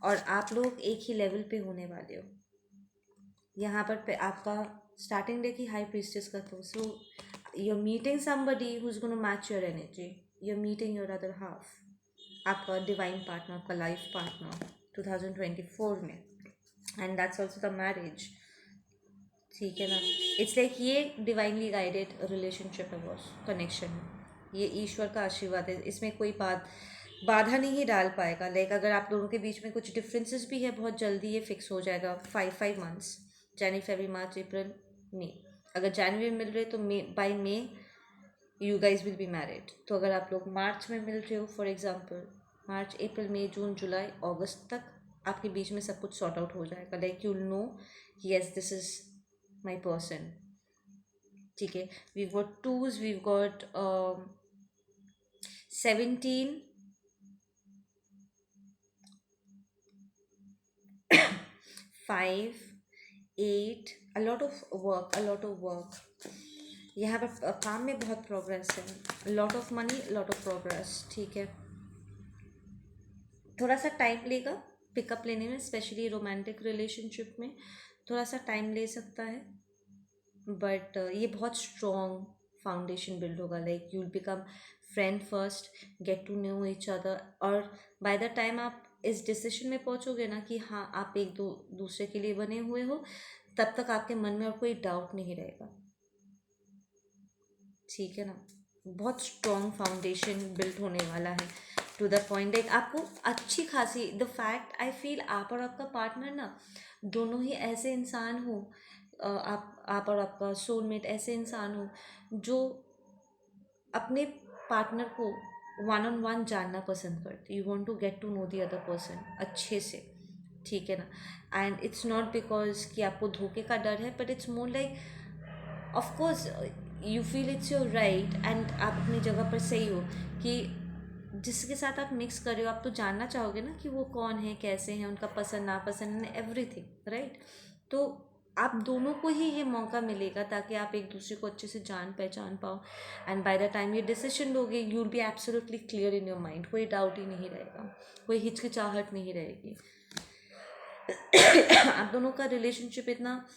और आप लोग एक ही लेवल पे होने वाले हो। यहाँ पर आपका स्टार्टिंग डे की हाई प्रीस्टेस का था, so you are meeting somebody who is going to match your energy, you are meeting your other half, आपका डिवाइन पार्टनर, आपका लाइफ पार्टनर 2024 में, and that's also the marriage, ठीक है ना। It's like ये divinely guided relationship है boss, connection है, ये ईश्वर का आशीर्वाद है, इसमें कोई बाधा नहीं डाल पाएगा। लाइक अगर आप दोनों के बीच में कुछ डिफरेंसेस भी है, बहुत जल्दी ये फिक्स हो जाएगा। 5 मंथ्स, जनवरी फरवरी मार्च अप्रैल मई, अगर जनवरी में मिल रहे तो May, by May you guys will be married. तो अगर आप लोग मार्च में मिल रहे हो, फॉर एग्जाम्पल मार्च अप्रैल मई जून जुलाई अगस्त तक आपके बीच में सब कुछ सॉर्ट आउट हो जाएगा। Like you know yes this is my person, ठीक है। We got twos, we got 17, 5, 8, a lot of work, a lot of work। यहाँ पर काम में बहुत प्रोग्रेस है, lot of money, lot of progress, ठीक है। थोड़ा सा टाइम लेगा पिकअप लेने में, स्पेशली रोमांटिक रिलेशनशिप में थोड़ा सा टाइम ले सकता है, बट ये बहुत स्ट्रॉन्ग फाउंडेशन बिल्ड होगा। Like you will become friend first, get to know each other, और बाय द टाइम आप इस डिसीजन में पहुंचोगे ना कि हाँ आप एक दूसरे के लिए बने हुए हो, तब तक आपके मन में और कोई डाउट नहीं रहेगा, ठीक है ना। बहुत स्ट्रॉन्ग फाउंडेशन बिल्ड होने वाला है, टू द पॉइंट लाइक आपको अच्छी खासी, द फैक्ट आई फील आप और आपका पार्टनर ना दोनों ही ऐसे इंसान हो, आप और आपका सोलमेट ऐसे इंसान हो जो अपने पार्टनर को वन ऑन वन जानना पसंद करते, you want to get to know the other person अच्छे से, ठीक है ना। एंड इट्स नॉट बिकॉज कि आपको धोखे का डर है, but it's more like of course you feel it's your right and आप अपनी जगह पर सही हो कि जिसके साथ आप मिक्स कर रहे हो आप तो जानना चाहोगे ना कि वो कौन है, कैसे हैं, उनका पसंद नापसंद एंड एवरीथिंग, राइट। तो आप दोनों को ही ये मौका मिलेगा ताकि आप एक दूसरे को अच्छे से जान पहचान पाओ, एंड बाय द टाइम ये डिसीजन लोगे you will be absolutely clear in your mind, कोई डाउट ही नहीं रहेगा, कोई हिचकिचाहट नहीं रहेगी। आप दोनों का रिलेशनशिप इतना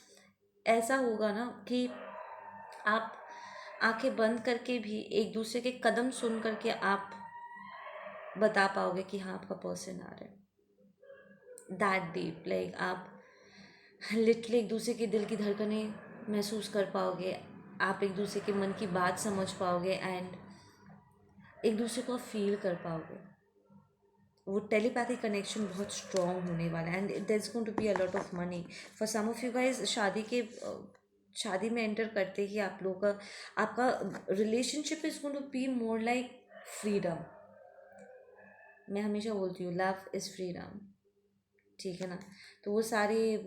ऐसा होगा ना कि आप आंखें बंद करके भी एक दूसरे के कदम सुन करके आप बता पाओगे कि हाँ आपका पर्सन आ रहा है, दैट डीप, लाइक आप लिटरली एक दूसरे के दिल की धड़कनें महसूस कर पाओगे, आप एक दूसरे के मन की बात समझ पाओगे एंड एक दूसरे को फील कर पाओगे। वो टेलीपैथी कनेक्शन बहुत स्ट्रॉन्ग होने वाला है and there is going to be a lot of money for some of you guys. शादी में एंटर करते ही आप लोगों का आपका relationship is going to be more like freedom. मैं हमेशा बोलती हूँ लव इज़ फ्रीडम, ठीक है ना। तो वो सारे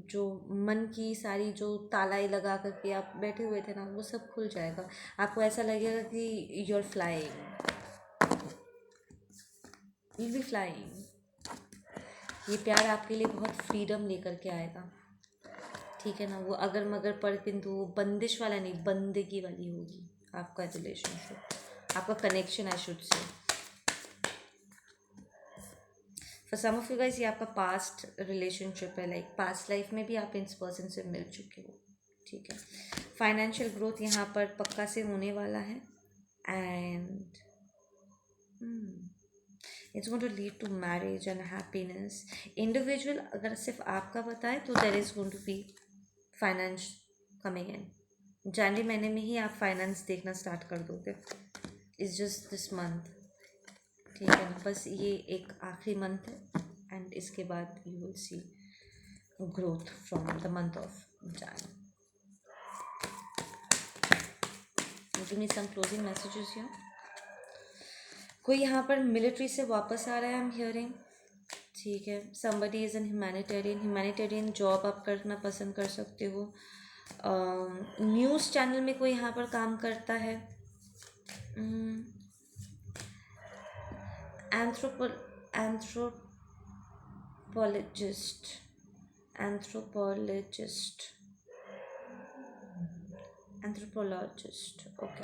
जो मन की सारी जो तालाई लगा करके आप बैठे हुए थे ना वो सब खुल जाएगा, आपको ऐसा लगेगा कि you are flying, you be flying. ये प्यार आपके लिए बहुत फ्रीडम लेकर के आएगा, ठीक है ना। वो अगर मगर पर किंतु वो बंदिश वाला नहीं, बंदगी वाली होगी आपका रिलेशनशिप, आपका connection I should say. For some of you guys ये आपका पास्ट रिलेशनशिप है, लाइक पास्ट लाइफ में भी आप इस पर्सन से मिल चुके हो, ठीक है। फाइनेंशियल ग्रोथ यहाँ पर पक्का से होने वाला है and it's going to lead to marriage and happiness. Individual अगर सिर्फ आपका बताए तो there is going to be finance coming in, जनवरी महीने में ही आप फाइनेंस देखना स्टार्ट कर दोगे, इट्स जस्ट दिस मंथ, ठीक है ना। बस ये एक आखिरी मंथ है एंड इसके बाद you will see growth from the month of Jan. Give me some closing messages here. कोई यहाँ पर मिलिट्री से वापस आ रहा है, आई एम हियरिंग, ठीक है। Somebody is an humanitarian job आप करना पसंद कर सकते हो। न्यूज़ चैनल में कोई यहाँ पर काम करता है। Anthropologist okay.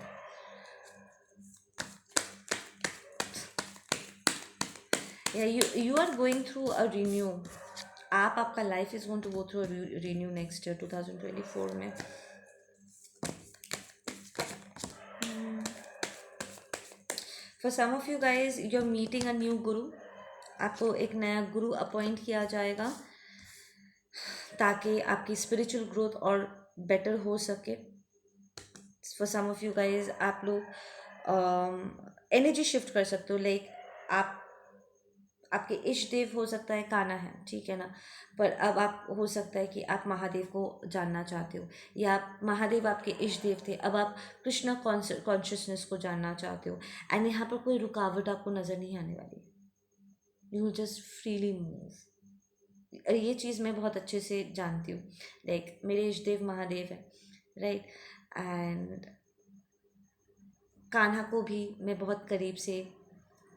You are going through a renew, आपका life is going to go through renew next year 2024 में। For some of you guys you are meeting a new guru, आपको एक नया गुरु अपॉइंट किया जाएगा ताकि आपकी स्पिरिचुअल ग्रोथ और बेटर हो सके। For some of you guys आप लोग एनर्जी शिफ्ट कर सकते हो, लाइक आप आपके इष्ट देव हो सकता है कान्हा है, ठीक है ना, पर अब आप हो सकता है कि आप महादेव को जानना चाहते हो, या आप महादेव आपके इष्ट देव थे अब आप कृष्णा कॉन्शियसनेस को जानना चाहते हो, एंड यहाँ पर कोई रुकावट आपको नज़र नहीं आने वाली, you will just freely move. ये चीज़ मैं बहुत अच्छे से जानती हूँ, लाइक मेरे इष्ट देव महादेव है, राइट। एंड कान्हा को भी मैं बहुत करीब से,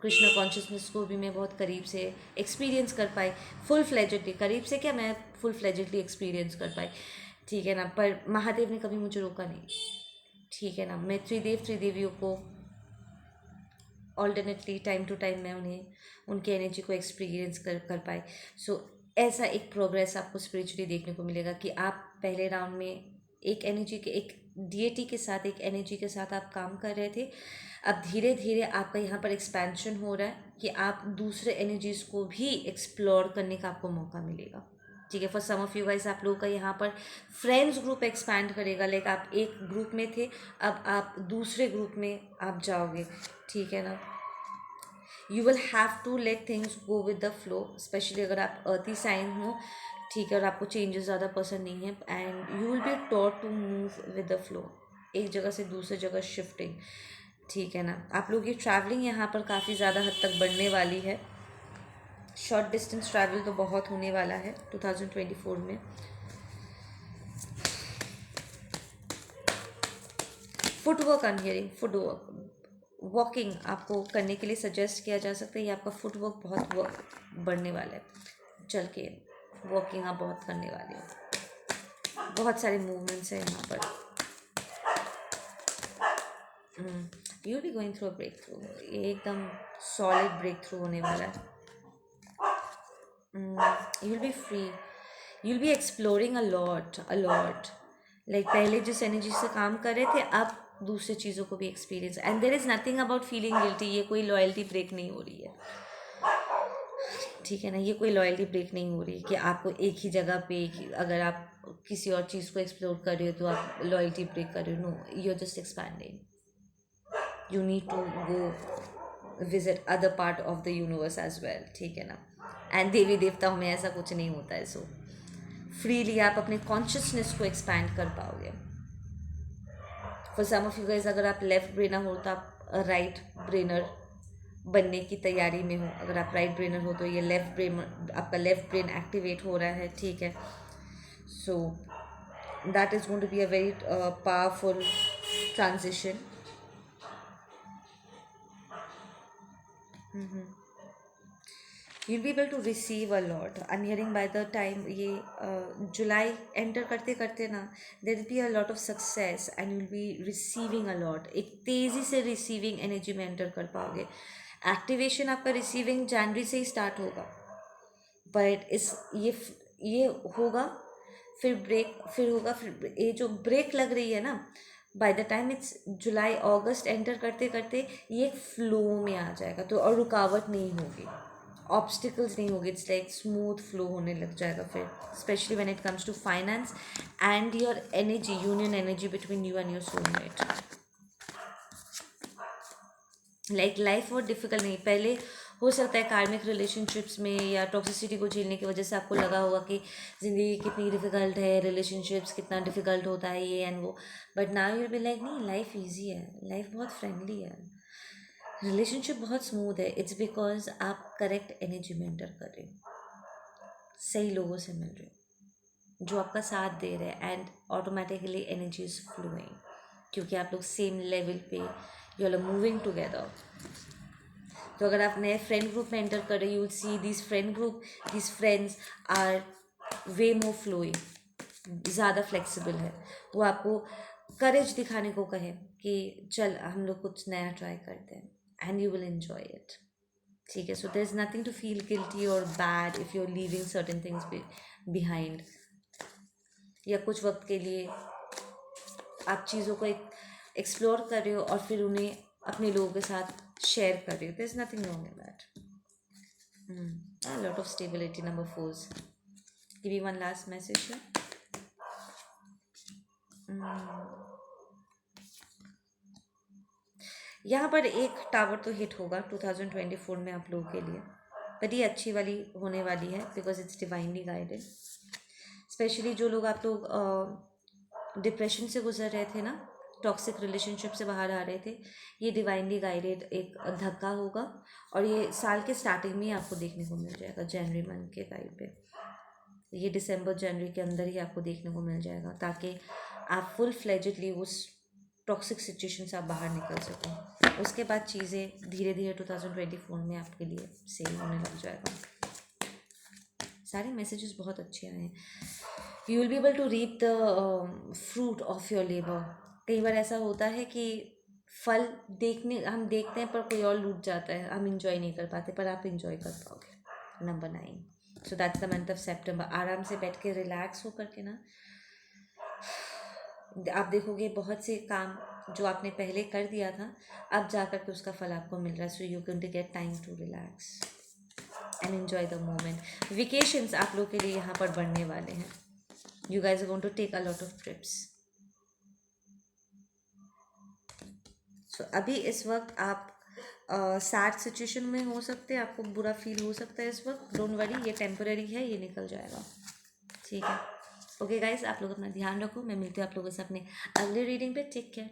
कृष्ण कॉन्शियसनेस को भी मैं बहुत करीब से एक्सपीरियंस कर पाई, फुल फ्लेजेडली, करीब से क्या मैं फुल फ्लेजेडली एक्सपीरियंस कर पाई, ठीक है ना। पर महादेव ने कभी मुझे रोका नहीं, ठीक है ना। मैं त्रिदेवियों को ऑल्टरनेटली टाइम टू टाइम मैं उन्हें उनकी एनर्जी को एक्सपीरियंस कर पाई। सो ऐसा एक प्रोग्रेस आपको स्पिरिचुअली देखने को मिलेगा कि आप पहले राउंड में एक एनर्जी के, एक डीएटी के साथ, एक एनर्जी के साथ आप काम कर रहे थे, अब धीरे धीरे आपका यहाँ पर एक्सपेंशन हो रहा है कि आप दूसरे एनर्जीज़ को भी एक्सप्लोर करने का आपको मौका मिलेगा, ठीक है। For some of you guys, आप लोगों का यहाँ पर फ्रेंड्स ग्रुप एक्सपैंड करेगा। लाइक आप एक ग्रुप में थे, अब आप दूसरे ग्रुप में आप जाओगे, ठीक है ना। You will have to let things go with the flow, especially अगर आप अर्थी साइन हो, ठीक है, और आपको चेंजेस ज़्यादा पसंद नहीं है। And you will be taught to move with the flow, एक जगह से दूसरी जगह शिफ्टिंग, ठीक है ना। आप लोग की ट्रैवलिंग यहाँ पर काफ़ी ज़्यादा हद तक बढ़ने वाली है। शॉर्ट डिस्टेंस ट्रैवल तो बहुत होने वाला है 2024 में। Footwork, I am hearing footwork, walking आपको करने के लिए सजेस्ट किया जा सकता है। ये आपका फुटवर्क बहुत बढ़ने वाला है, चल के वॉकिंग आप बहुत करने वाले हो, बहुत सारे मूवमेंट्स हैं यहाँ पर। You be going through a breakthrough, ये एकदम सॉलिड ब्रेक थ्रू होने वाला है। You will be free, you will be exploring a lot. Like पहले जिस एनर्जी से काम कर रहे थे, अब दूसरे चीज़ों को भी experience. And there is nothing about feeling guilty, ये कोई लॉयल्टी ब्रेक नहीं हो रही है, ठीक है ना। ये कोई लॉयल्टी ब्रेक नहीं हो रही कि आपको एक ही जगह पे अगर आप किसी और चीज़ को एक्सप्लोर कर रहे हो तो आप लॉयल्टी ब्रेक कर रहे हो। No, you are just expanding, you need to go visit other part of the universe as well, ठीक है ना। एंड देवी देवताओं में ऐसा कुछ नहीं होता है। सो फ्रीली आप अपने कॉन्शियसनेस को एक्सपैंड कर पाओगे। For some of you guys, अगर आप लेफ्ट ब्रेनर हो तो आप राइट ब्रेनर बनने की तैयारी में हो। अगर आप राइट ब्रेनर हो तो ये लेफ्ट ब्रेन, आपका लेफ्ट ब्रेन एक्टिवेट हो रहा है, ठीक है। So that is going to be a very powerful transition. You'll be able to receive a lot. I am hearing by the time ये जुलाई एंटर करते करते ना, there will be a lot of success and you'll be receiving a lot. एक तेज़ी से receiving energy में enter कर पाओगे। एक्टिवेशन आपका रिसीविंग जनवरी से ही स्टार्ट होगा, बट ये होगा, फिर ब्रेक, फिर होगा, फिर ये जो ब्रेक लग रही है ना, bye the time it's July August enter करते करते ये एक फ्लो में आ जाएगा। तो और रुकावट नहीं होगी, ऑब्स्टिकल्स नहीं होगी, इट्स लाइक स्मूथ फ्लो होने लग जाएगा फिर, especially when it comes to finance and your energy, union energy between you and your soulmate. Like life बहुत डिफिकल्ट नहीं, पहले हो सकता है कार्मिक रिलेशनशिप्स में या टॉक्सिसिटी को झेलने की वजह से आपको लगा होगा कि ज़िंदगी कितनी डिफ़िकल्ट है, रिलेशनशिप्स कितना डिफ़िकल्ट होता है, ये एंड वो। But now you be like नहीं, लाइफ ईजी है, लाइफ बहुत फ्रेंडली है, रिलेशनशिप बहुत स्मूथ है। इट्स बिकॉज आप करेक्ट एनर्जी में एंटर कर रहे हो, सही लोगों से मिल रहे हो जो आपका साथ दे रहे हैं, and automatically energy is flowing, क्योंकि आप लोग सेम लेवल पे यू आर मूविंग टुगेदर। तो अगर आप नए फ्रेंड ग्रुप में एंटर कर रहे हो, you will see this friend group, this friends are way more flowing, ज़्यादा फ्लेक्सिबल है। वो आपको करेज दिखाने को कहे कि चल हम लोग कुछ नया ट्राई करते हैं, and you will enjoy it, ठीक है। So there is nothing to feel guilty और bad if you are leaving certain things behind, या कुछ वक्त के लिए आप चीज़ों को एक्सप्लोर कर रहे हो और फिर उन्हें अपने लोगों के साथ शेयर कर रहे हो। There is nothing wrong in that. A lot of stability, number fours. Give me one last message here. यहाँ पर एक टावर तो हिट होगा 2024 में आप लोगों के लिए, बट ये अच्छी वाली होने वाली है because it's divinely guided. Specially जो लोग, आप लोग डिप्रेशन से गुजर रहे थे ना, टॉक्सिक रिलेशनशिप से बाहर आ रहे थे, ये डिवाइनली गाइडेड एक धक्का होगा, और ये साल के स्टार्टिंग में ही आपको देखने को मिल जाएगा, जनवरी मंथ के टाइम पे। ये दिसंबर जनवरी के अंदर ही आपको देखने को मिल जाएगा, ताकि आप फुल फ्लेजेडली उस टॉक्सिक सिचुएशन से आप बाहर निकल सकें। उसके बाद चीज़ें धीरे धीरे 2024 में आपके लिए सही होने लग जाएगा। सारे मैसेजेस बहुत अच्छे आए हैं। You will be able to reap the fruit of your labour. कई बार ऐसा होता है कि फल हम देखते हैं पर कोई और लूट जाता है, हम इंजॉय नहीं कर पाते, पर आप इंजॉय कर पाओगे। Number 9, so that's the month of September. आराम से बैठ के रिलैक्स होकर के ना आप देखोगे बहुत से काम जो आपने पहले कर दिया था, अब जा कर के उसका फल आपको मिल रहा है। So you can to get time to relax and enjoy the moment. Vacations आप लोग के लिए यहाँ पर बढ़ने वाले हैं। You guys are going to take a lot of trips. सो अभी इस वक्त आप सैड सिचुएशन में हो सकते हैं, आपको बुरा फील हो सकता है इस वक्त। डोंट वरी, ये टेम्पररी है, ये निकल जाएगा, ठीक है। ओके गाइस, आप लोग अपना ध्यान रखो। मैं मिलती हूँ आप लोगों से अपने अगले रीडिंग पे। Take care.